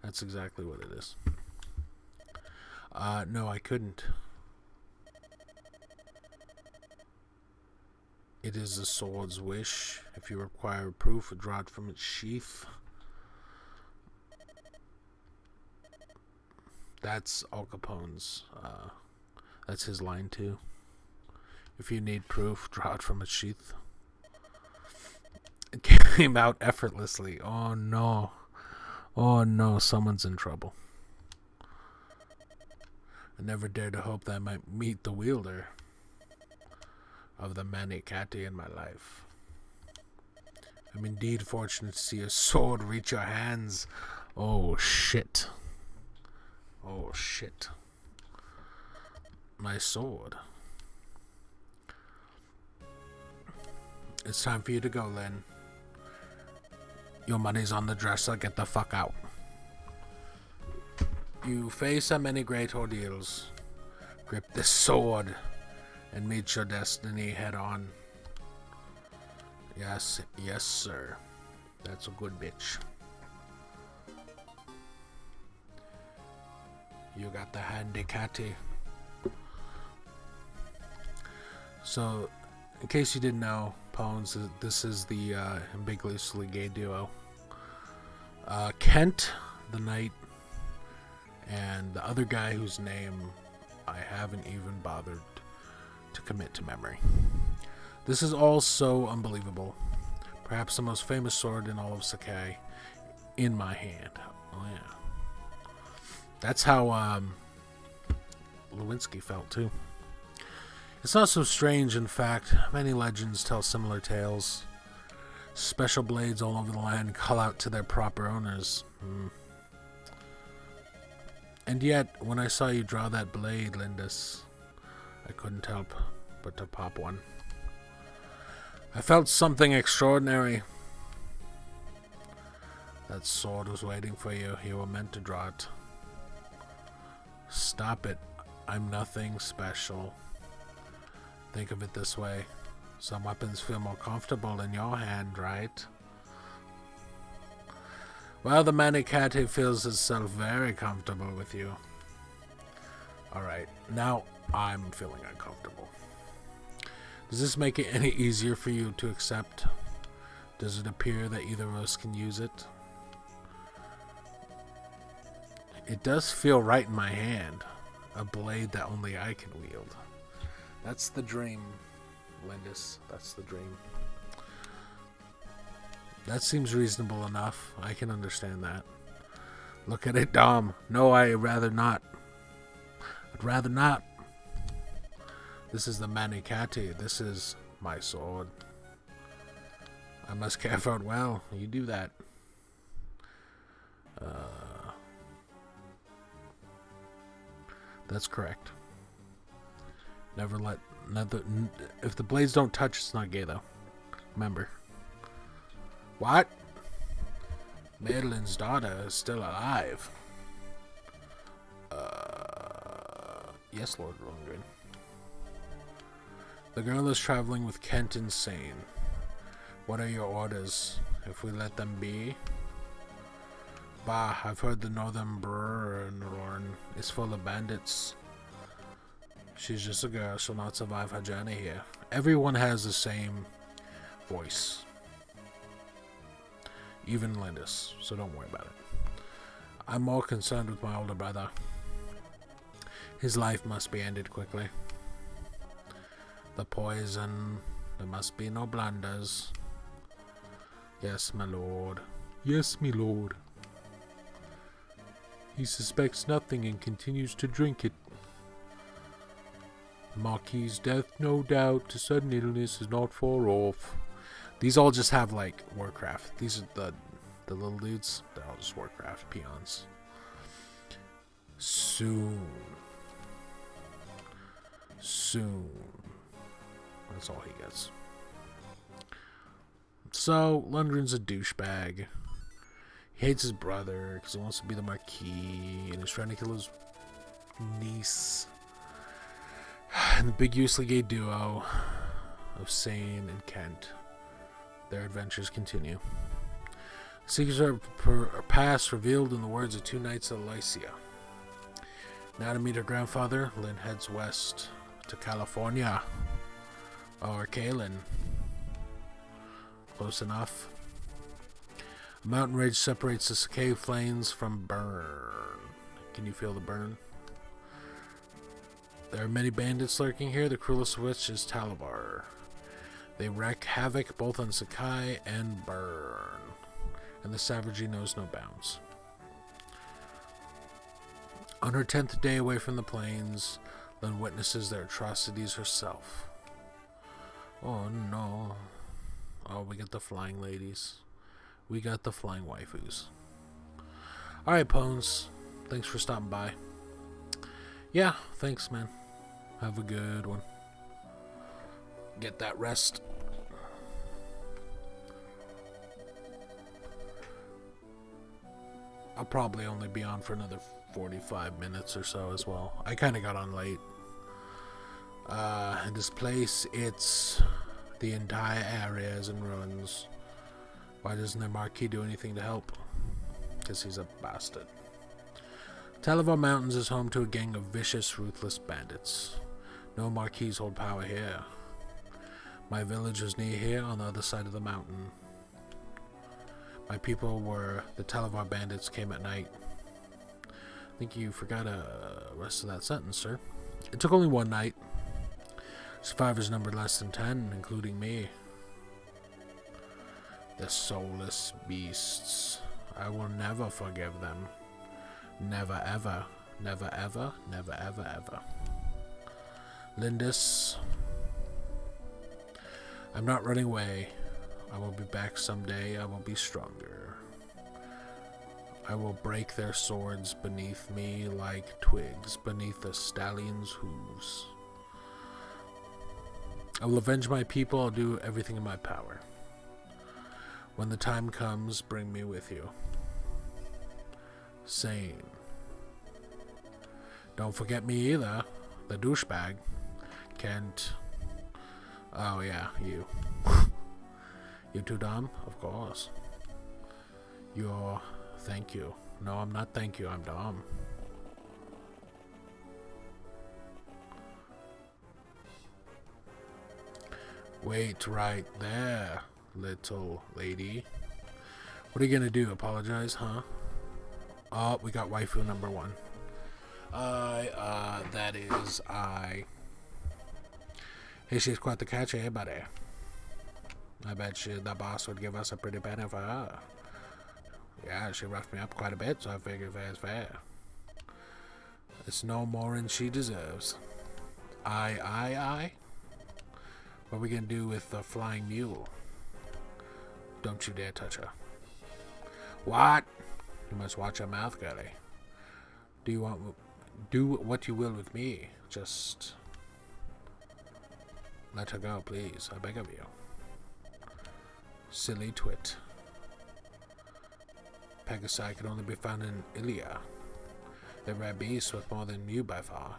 That's exactly what it is. No, I couldn't. It is the sword's wish. If you require proof, draw it from its sheath. That's Al Capone's. That's his line too. If you need proof, draw it from its sheath. It came out effortlessly. Oh no. Oh no, someone's in trouble. I never dared to hope that I might meet the wielder of the Manikati in my life. I'm indeed fortunate to see a sword reach your hands. Oh shit. Oh shit. My sword. It's time for you to go, Lynn. Your money's on the dresser. Get the fuck out. You face so many great ordeals. Grip this sword and meet your destiny head on. Yes, yes, sir. That's a good bitch. You got the handicatty. So, in case you didn't know, Pones, this is the ambiguously gay duo. Kent, the knight, and the other guy whose name I haven't even bothered to commit to memory. This is all so unbelievable. Perhaps the most famous sword in all of Sakai in my hand. Oh yeah. That's how Lewinsky felt too. It's not so strange, in fact. Many legends tell similar tales. Special blades all over the land call out to their proper owners. And yet, when I saw you draw that blade, Lindis, I couldn't help but to pop one. I felt something extraordinary. That sword was waiting for you. You were meant to draw it. Stop it. I'm nothing special. Think of it this way. Some weapons feel more comfortable in your hand, right? Well, the Manicat feels itself very comfortable with you. Alright, now I'm feeling uncomfortable. Does this make it any easier for you to accept? Does it appear that either of us can use it? It does feel right in my hand. A blade that only I can wield. That's the dream, Lindis. That's the dream. That seems reasonable enough. I can understand that. Look at it, Dom. No, I'd rather not. I'd rather not. This is the Manikati. This is my sword. I must care for it well. You do that. That's correct. Never let... if the blades don't touch, it's not gay, though. Remember. What? Madeline's daughter is still alive. Yes, Lord Lundgren. The girl is traveling with Kent Insane. What are your orders? If we let them be? Bah, I've heard the Northern Brurn is full of bandits. She's just a girl, she'll not survive her journey here. Everyone has the same voice. Even Lindis, so don't worry about it. I'm more concerned with my older brother. His life must be ended quickly. The poison, there must be no blunders. Yes, my lord. Yes, my lord. He suspects nothing and continues to drink it. Marquis's death, no doubt, to sudden illness is not far off. These all just have, like, Warcraft. These are the little dudes. They're all just Warcraft peons. Soon. Soon. That's all he gets. So, Lundgren's a douchebag. He hates his brother because he wants to be the Marquis and he's trying to kill his niece. And the big useless gay duo of Sane and Kent. Their adventures continue. Secrets are past revealed in the words of two knights of Lycia. Now to meet her grandfather, Lynn heads west to California. Or Kalen. Close enough. A mountain ridge separates the cave plains from burn. Can you feel the burn? There are many bandits lurking here. The cruelest of which is Talavar. They wreak havoc both on Sakai and Burn, and the savagery knows no bounds. On her 10th day away from the plains, Lynn witnesses their atrocities herself. Oh no. Oh, we got the flying ladies. We got the flying waifus. Alright, Pones. Thanks for stopping by. Yeah, thanks, man. Have a good one. Get that rest. I'll probably only be on for another 45 minutes or so as well. I kind of got on late. In this place, it's... the entire area is in ruins. Why doesn't the Marquis do anything to help? Because he's a bastard. Talavar Mountains is home to a gang of vicious, ruthless bandits. No Marquis hold power here. My village is near here on the other side of the mountain. My people were the Talavar bandits came at night. I think you forgot the rest of that sentence, sir. It took only one night. Survivors numbered less than 10, including me. The soulless beasts. I will never forgive them. Never ever. Never ever. Never ever ever. Lindis. I'm not running away. I will be back someday. I will be stronger. I will break their swords beneath me like twigs beneath a stallion's hooves. I will avenge my people. I'll do everything in my power. When the time comes, bring me with you. Sane. Don't forget me either. The douchebag. Kent. Oh yeah, you. You too, Dom? Of course. You're... Thank you. No, I'm not thank you, I'm Dom. Wait right there, little lady. What are you gonna do, apologize, huh? Oh, we got waifu number 1. That is I. Hey, she's quite the catch, eh, buddy? I bet you the boss would give us a pretty penny for her. Yeah, she roughed me up quite a bit, so I figured fair's fair. It's no more than she deserves. I. What are we gonna do with the flying mule? Don't you dare touch her. What? You must watch your mouth, girlie. Do what you will with me. Just let her go, please. I beg of you. Silly twit. Pegasi can only be found in Ilia. The rare beast with more than you by far.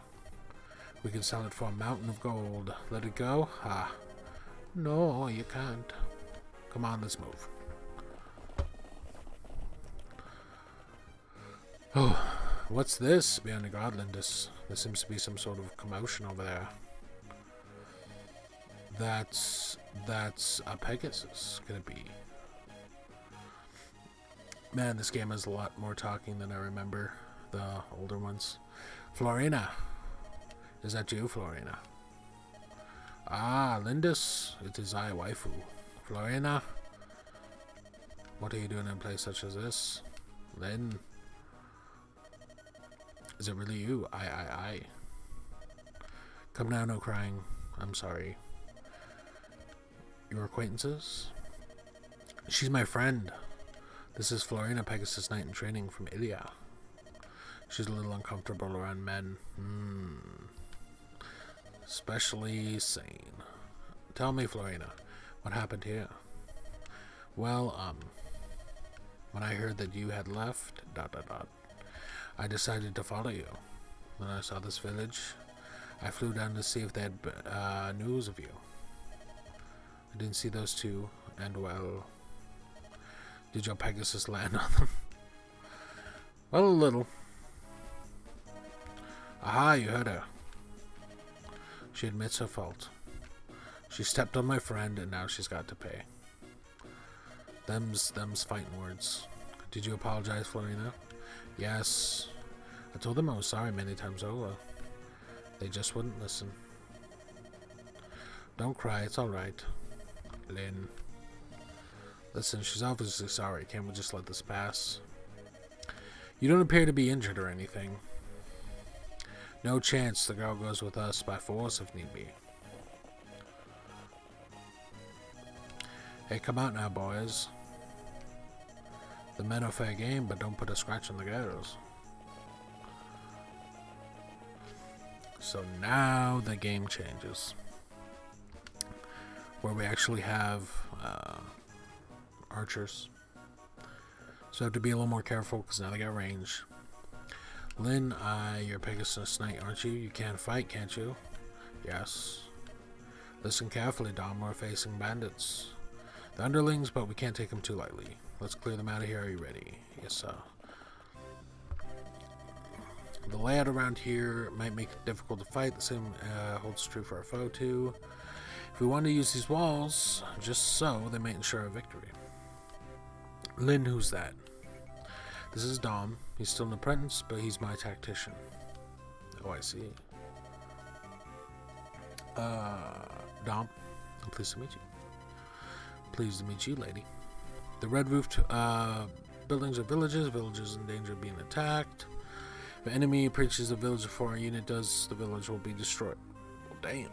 We can sell it for a mountain of gold. Let it go? Ha. No, you can't. Come on, let's move. Oh, what's this beyond the Godland? There seems to be some sort of commotion over there. That's a Pegasus, could it be? Man, this game has a lot more talking than I remember the older ones. Florina. Is that you, Florina? Ah, Lindis. It is I, waifu. Florina. What are you doing in a place such as this? Lynn. Is it really you? I. Come now, no crying. I'm sorry. Your acquaintances? She's my friend. This is Florina, Pegasus Knight in training from Ilia. She's a little uncomfortable around men. Especially sane. Tell me, Florina, what happened here? Well, when I heard that you had left, ... I decided to follow you. When I saw this village, I flew down to see if they had news of you. I didn't see those two, and well, did your Pegasus land on them? Well, a little. Aha, you heard her. She admits her fault. She stepped on my friend, and now she's got to pay. Them's fighting words. Did you apologize, Florina? Yes. I told them I was sorry many times over. They just wouldn't listen. Don't cry, it's alright. Lynn. Listen, she's obviously sorry. Can't we just let this pass? You don't appear to be injured or anything. No chance. The girl goes with us by force if need be. Hey, come out now, boys. The men are fair game, but don't put a scratch on the girls. So now the game changes. Where we actually have archers. So I have to be a little more careful because now they got range. Lynn, you're Pegasus Knight, aren't you? You can't fight, can't you? Yes. Listen carefully, Dom. We're facing bandits. The underlings, but we can't take them too lightly. Let's clear them out of here. Are you ready? Yes, sir. The layout around here might make it difficult to fight. The same holds true for our foe, too. If we want to use these walls, just so, they might ensure a victory. Lynn, who's that? This is Dom. He's still an apprentice, but he's my tactician. Oh, I see. Dom, I'm pleased to meet you. Pleased to meet you, lady. The red-roofed buildings are villages. Villages in danger of being attacked. If an enemy approaches the village before our unit does, the village will be destroyed. Well, damn.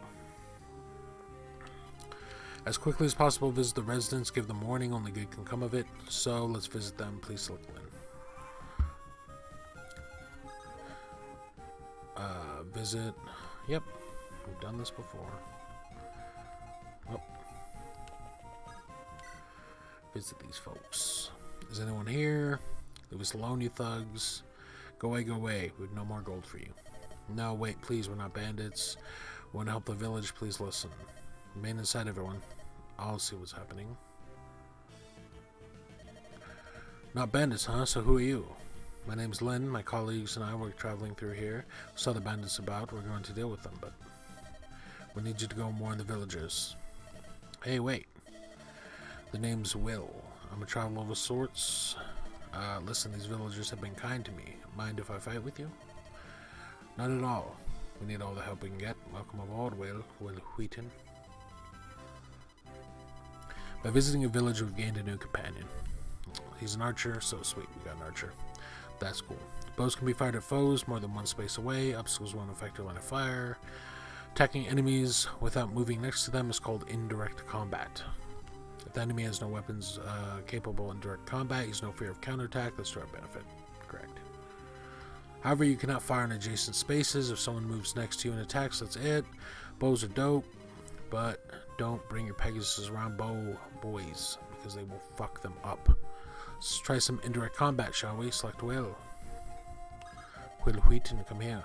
As quickly as possible, visit the residents. Give them warning. Only good can come of it. So, let's visit them. Please select Lynn. Visit. Yep. We've done this before. Oh. Visit these folks. Is anyone here? Leave us alone, you thugs. Go away, go away. We've no more gold for you. No, wait, please, we're not bandits. We want to help the village, please listen. Remain inside, everyone. I'll see what's happening. Not bandits, huh? So who are you? My name's Lynn. My colleagues and I were traveling through here. We saw the bandits about. We're going to deal with them, but we need you to go and warn the villagers. Hey, wait. The name's Will. I'm a traveler of sorts. Listen, these villagers have been kind to me. Mind if I fight with you? Not at all. We need all the help we can get. Welcome aboard, Will Wheaton. By visiting a village, we've gained a new companion. He's an archer, so sweet, we got an archer. That's cool. Bows can be fired at foes more than one space away. Obstacles won't affect your line of fire. Attacking enemies without moving next to them is called indirect combat. If the enemy has no weapons capable in direct combat, he's no fear of counterattack. That's to our benefit. Correct. However, you cannot fire in adjacent spaces. If someone moves next to you and attacks, that's it. Bows are dope, but don't bring your Pegasus around boys, because they will fuck them up. Let's try some indirect combat, shall we? Select Will. Will Wheaton, come here.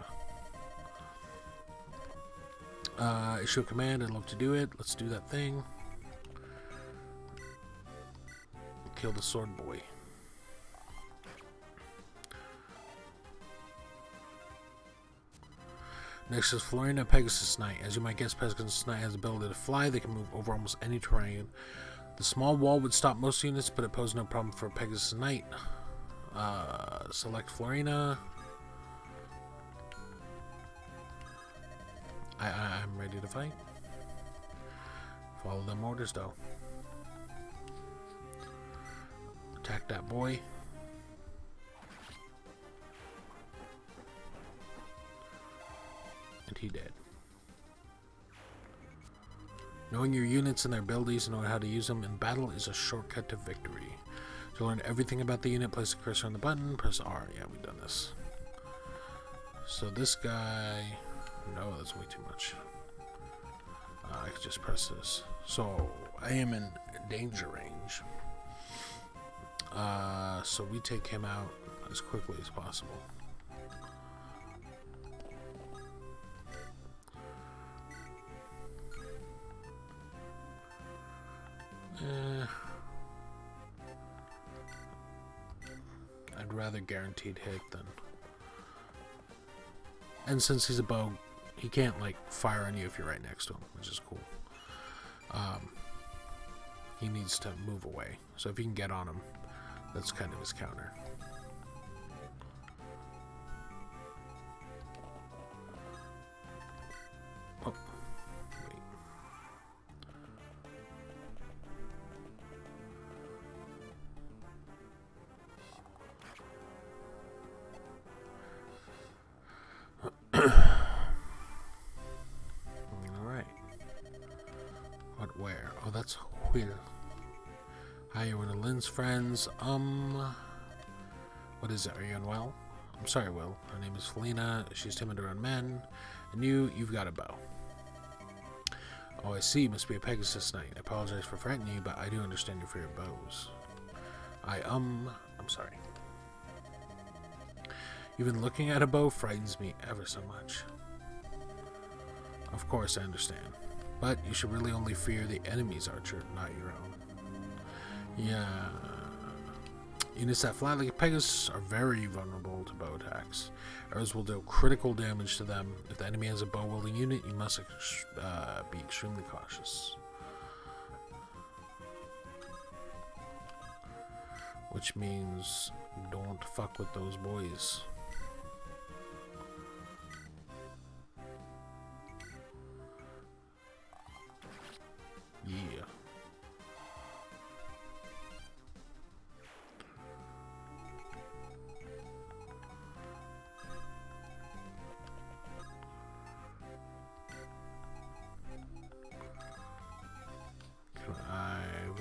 Issue a command. I'd love to do it. Let's do that thing. Kill the sword boy. Next is Florina Pegasus Knight. As you might guess, Pegasus Knight has the ability to fly. They can move over almost any terrain. The small wall would stop most units, but it posed no problem for Pegasus Knight. Select Florina. I'm ready to fight. Follow them orders, though. Attack that boy. And he dead. Knowing your units and their abilities and knowing how to use them in battle is a shortcut to victory. To learn everything about the unit, place the cursor on the button, press R. Yeah, we've done this. So this guy... No, that's way too much. I could just press this. So, I am in danger range. So we take him out as quickly as possible. I'd rather guaranteed hit than... And since he's a bow, he can't, like, fire on you if you're right next to him, which is cool. He needs to move away. So if you can get on him, that's kind of his counter. Oh, wait. Alright. What, where? Oh, that's weird. Hi, you're one of Lynn's friends. What is it? Are you unwell? I'm sorry, Will. Her name is Felina. She's timid around men. And you've got a bow. Oh, I see. You must be a Pegasus Knight. I apologize for frightening you, but I do understand your fear of bows. I'm sorry. Even looking at a bow frightens me ever so much. Of course, I understand. But you should really only fear the enemy's archer, not your own. Yeah. Units that fly like a Pegasus are very vulnerable to bow attacks. Arrows will deal critical damage to them. If the enemy has a bow-wielding unit, you must be extremely cautious. Which means don't fuck with those boys. Yeah.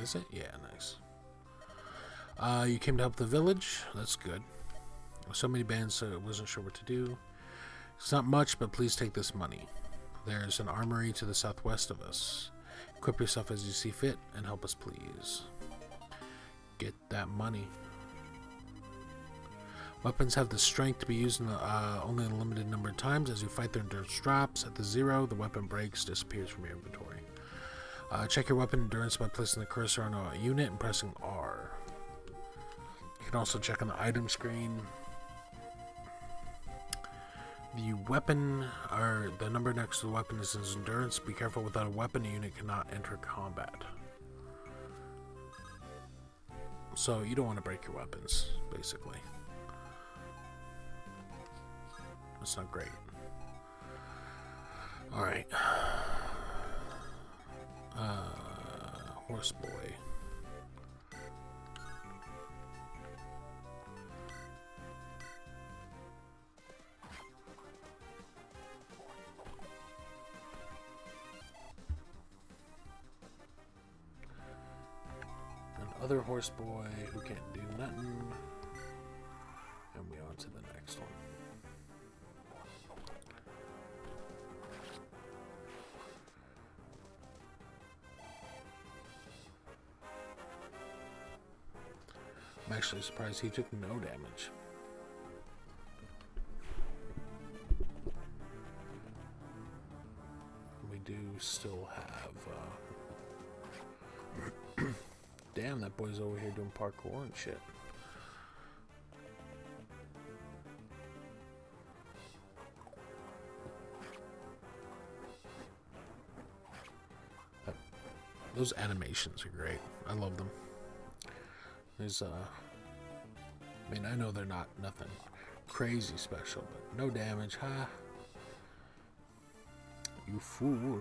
Is it? Yeah, nice. You came to help the village. That's good. So many bands, so I wasn't sure what to do. It's not much, but please take this money. There's an armory to the southwest of us. Equip yourself as you see fit and help us, please. Get that money. Weapons have the strength to be used in only a limited number of times. As you fight, their endurance drops. At the 0, the weapon breaks, disappears from your inventory. Check your weapon endurance by placing the cursor on a unit and pressing R. You can also check on the item screen. The weapon, or the number next to the weapon, is its endurance. Be careful, without a weapon, a unit cannot enter combat. So you don't want to break your weapons, basically. That's not great. Alright. Horse boy. Another horse boy who can't do nothing. And we on to the next one. I'm actually surprised he took no damage. We do still have... Damn, that boy's over here doing parkour and shit. Those animations are great. I love them. There's I mean, I know they're not nothing crazy special, but no damage, huh? You fool.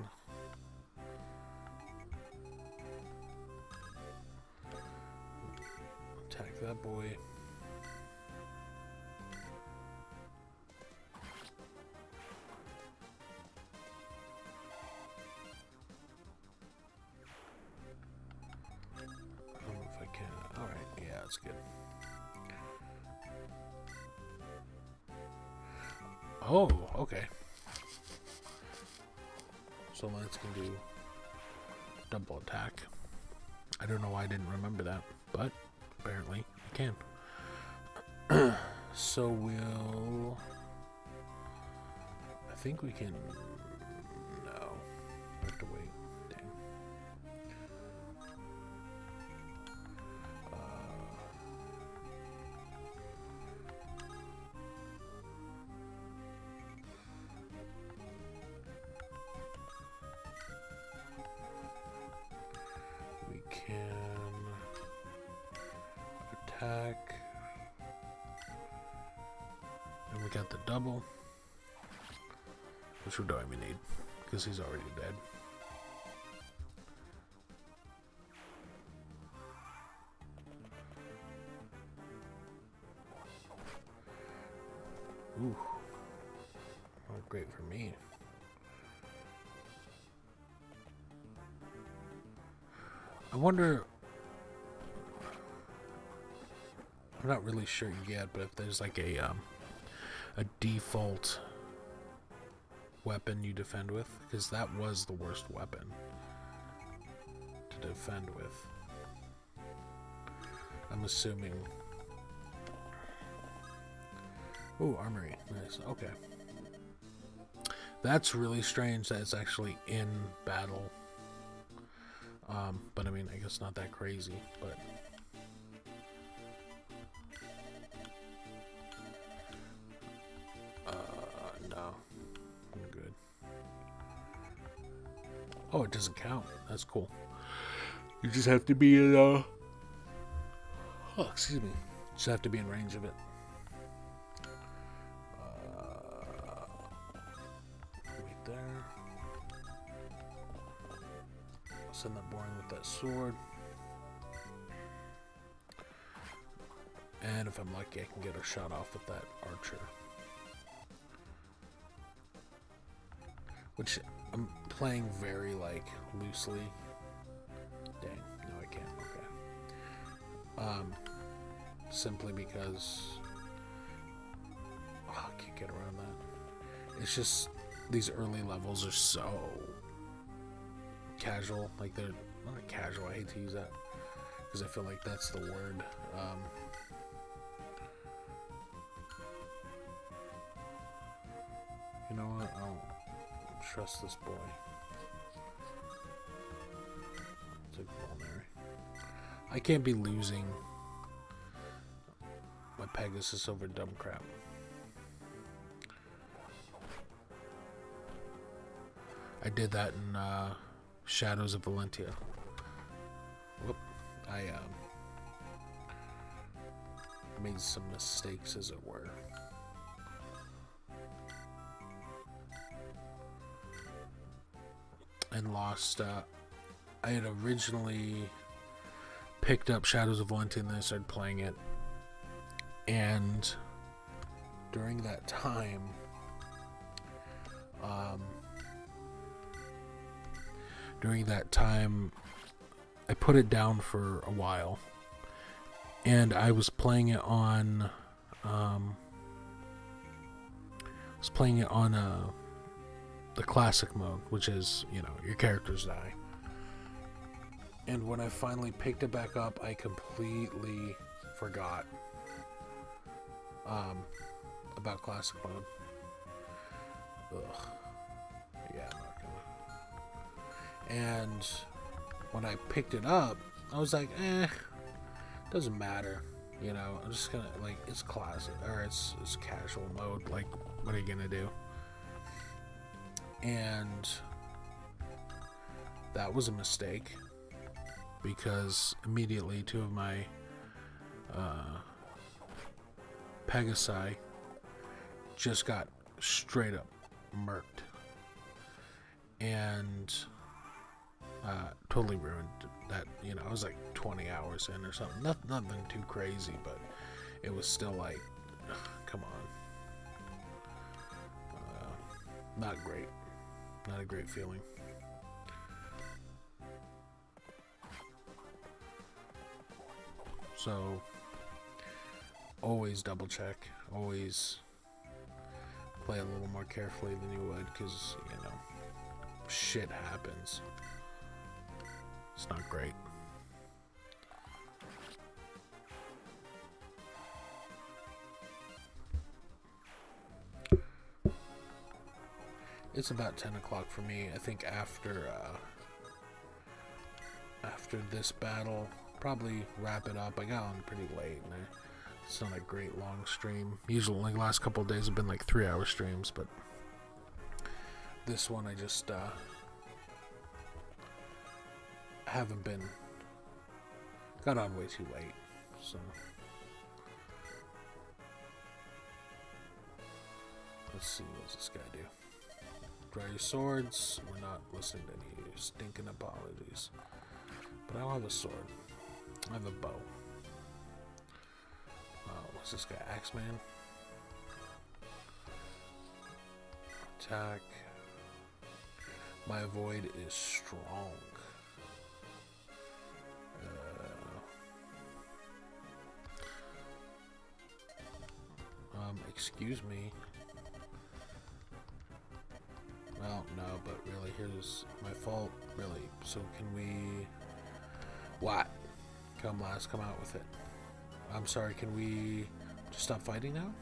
Attack that boy. I don't know if I can. Alright, yeah, that's good. Oh, okay. So Lance can do double attack. I don't know why I didn't remember that, but apparently I can. So we'll... I think we can... No. I have to wait. Dang. We can attack, and we got the double, which we don't even need because he's already dead. Ooh, not great for me. I wonder, I'm not really sure yet, but if there's like a default weapon you defend with, because that was the worst weapon to defend with. I'm assuming. Ooh, armory, nice, okay. That's really strange that it's actually in battle. But I mean, I guess not that crazy, but no, I'm good. Oh, it doesn't count. That's cool. You just have to be in oh, excuse me. Just have to be in range of it. Right there. Send that boring with that sword. And if I'm lucky, I can get a shot off with that archer. Which I'm playing very, like, loosely. Dang, no I can't, okay. Simply because... Oh, I can't get around that. It's just, these early levels are so... casual, like they're not casual, I hate to use that because I feel like that's the word. You know what? I don't trust this boy. Take Vulnerary. I can't be losing my Pegasus over dumb crap. I did that in Shadows of Valentia. Whoop. I made some mistakes, as it were. And lost. I had originally picked up Shadows of Valentia and then I started playing it. And during that time, I put it down for a while, and I was playing it on, the classic mode, which is, you know, your characters die. And when I finally picked it back up, I completely forgot about classic mode. Ugh. Yeah, I'm not gonna. And when I picked it up, I was like, doesn't matter. You know, I'm just gonna, like, it's classic, or it's casual mode. Like, what are you gonna do? And that was a mistake, because immediately two of my Pegasi just got straight up murked, and totally ruined that. You know, I was like 20 hours in or something. Nothing too crazy, but it was still like, come on. Not great. Not a great feeling. So, always double check. Always play a little more carefully than you would, because, you know, shit happens. It's not great. It's about 10 o'clock for me. I think after this battle, probably wrap it up. I got on pretty late, and it's not a great long stream. Usually, like, last couple of days have been like 3-hour streams, but this one I just haven't been. Got on way too late, so let's see, what does this guy do? Draw your swords. We're not listening to any of your stinking apologies. But I don't have a sword. I have a bow. What's this guy? Axeman? Attack. My avoid is strong. Excuse me. Well, no, but really, here's my fault, really. So can we... What? Come, lass, come out with it. I'm sorry, can we just stop fighting now?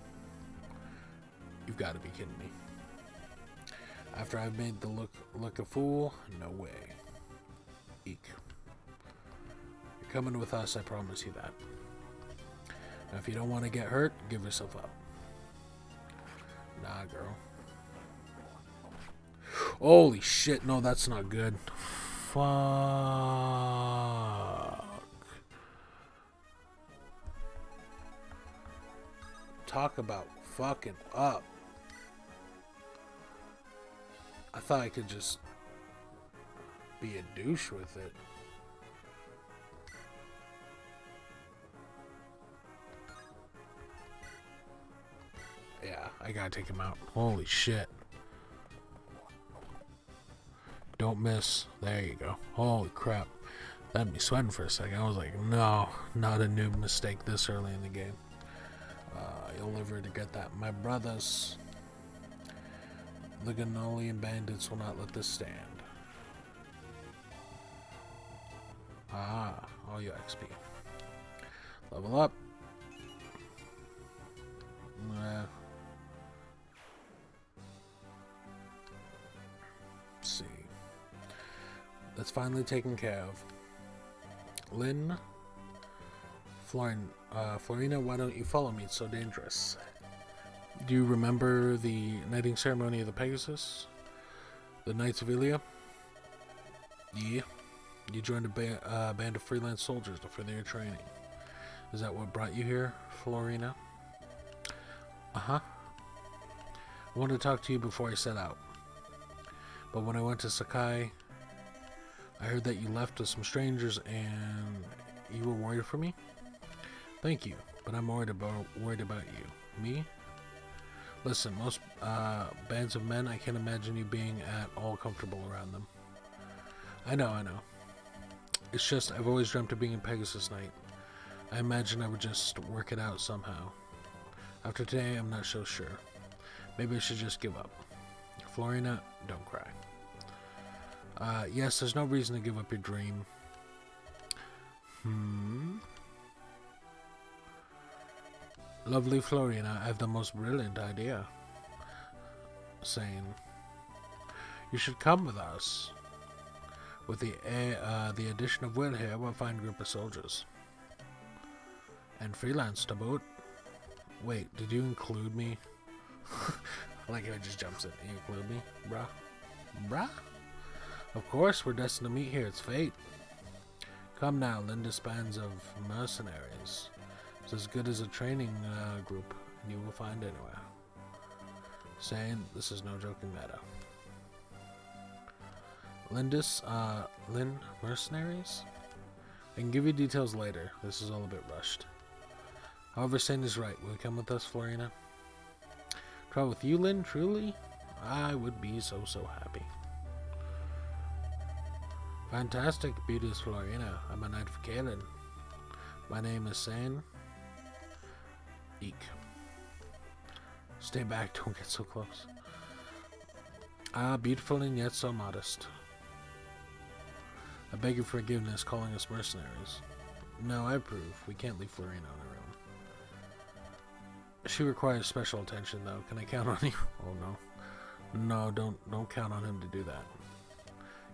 You've got to be kidding me. After I've made the look a fool? No way. Eek. You're coming with us, I promise you that. Now, if you don't want to get hurt, give yourself up. Nah, girl. Holy shit, no, that's not good. Fuck. Talk about fucking up. I thought I could just be a douche with it. Yeah, I gotta take him out. Holy shit. Don't miss. There you go. Holy crap. That had me sweating for a second. I was like, no, not a noob mistake this early in the game. You'll live here to get that. My brothers, the Ganolian bandits will not let this stand. Ah, all you XP. Level up. That's finally taken care of. Lynn, Florina, why don't you follow me? It's so dangerous. Do you remember the knighting ceremony of the Pegasus? The Knights of Ilia? Yeah. You joined a band of freelance soldiers to further your training. Is that what brought you here, Florina? Uh-huh. I wanted to talk to you before I set out. But when I went to Sakai, I heard that you left with some strangers and you were worried for me? Thank you, but I'm worried about you. Me? Listen, most bands of men, I can't imagine you being at all comfortable around them. I know. It's just, I've always dreamt of being in Pegasus Knight. I imagine I would just work it out somehow. After today, I'm not so sure. Maybe I should just give up. Florina, don't cry. Yes, there's no reason to give up your dream. Lovely Florina, I have the most brilliant idea. Saying, you should come with us. With the addition of Will here, we'll a fine group of soldiers. And freelance to boot. Wait, did you include me? I like how it just jumps in. You include me? Bruh? Of course, we're destined to meet here. It's fate. Come now, Linda's bands of mercenaries. It's as good as a training group you will find anywhere. Saying, this is no joking matter. Lynn mercenaries? I can give you details later. This is all a bit rushed. However, Saint is right. Will you come with us, Florina? Travel with you, Lynn? Truly? I would be so happy. Fantastic, beauteous Florina. I'm a knight for Kalen. My name is Sain. Eek. Stay back, don't get so close. Beautiful and yet so modest. I beg your forgiveness calling us mercenaries. No, I approve. We can't leave Florina on her own. She requires special attention, though. Can I count on you? Oh, no. No, don't count on him to do that.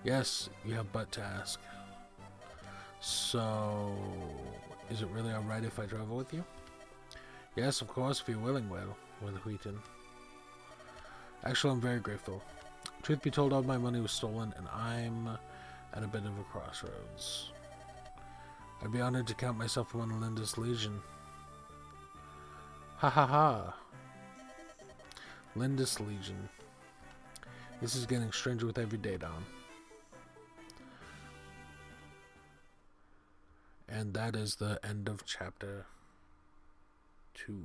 Yes, you have but to ask. So, is it really alright if I travel with you? Yes, of course, if you're willing, well, with Wheaton. Actually, I'm very grateful. Truth be told, all my money was stolen, and I'm at a bit of a crossroads. I'd be honored to count myself among Linda's Legion. Ha ha ha. Linda's Legion. This is getting stranger with every day, Dom. And that is the end of chapter 2.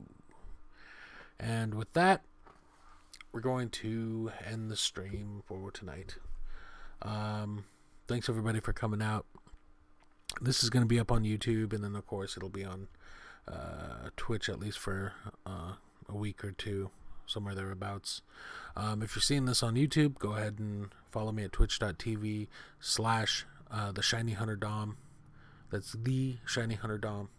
And with that, we're going to end the stream for tonight. Thanks everybody for coming out. This is going to be up on YouTube, and then of course it'll be on Twitch at least for a week or two, somewhere thereabouts. If you're seeing this on YouTube, go ahead and follow me at twitch.tv/ the Shiny Hunter Dom. That's the Shiny Hunter Dom.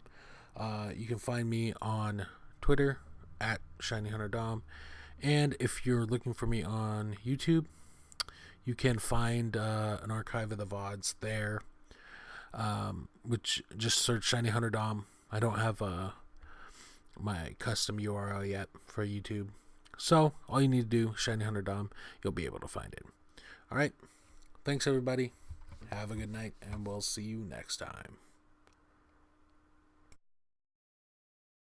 You can find me on Twitter at Shiny Hunter Dom. And if you're looking for me on YouTube, you can find an archive of the VODs there, which just search Shiny Hunter Dom. I don't have my custom URL yet for YouTube. So all you need to do, Shiny Hunter Dom, you'll be able to find it. All right. Thanks, everybody. Have a good night, and we'll see you next time.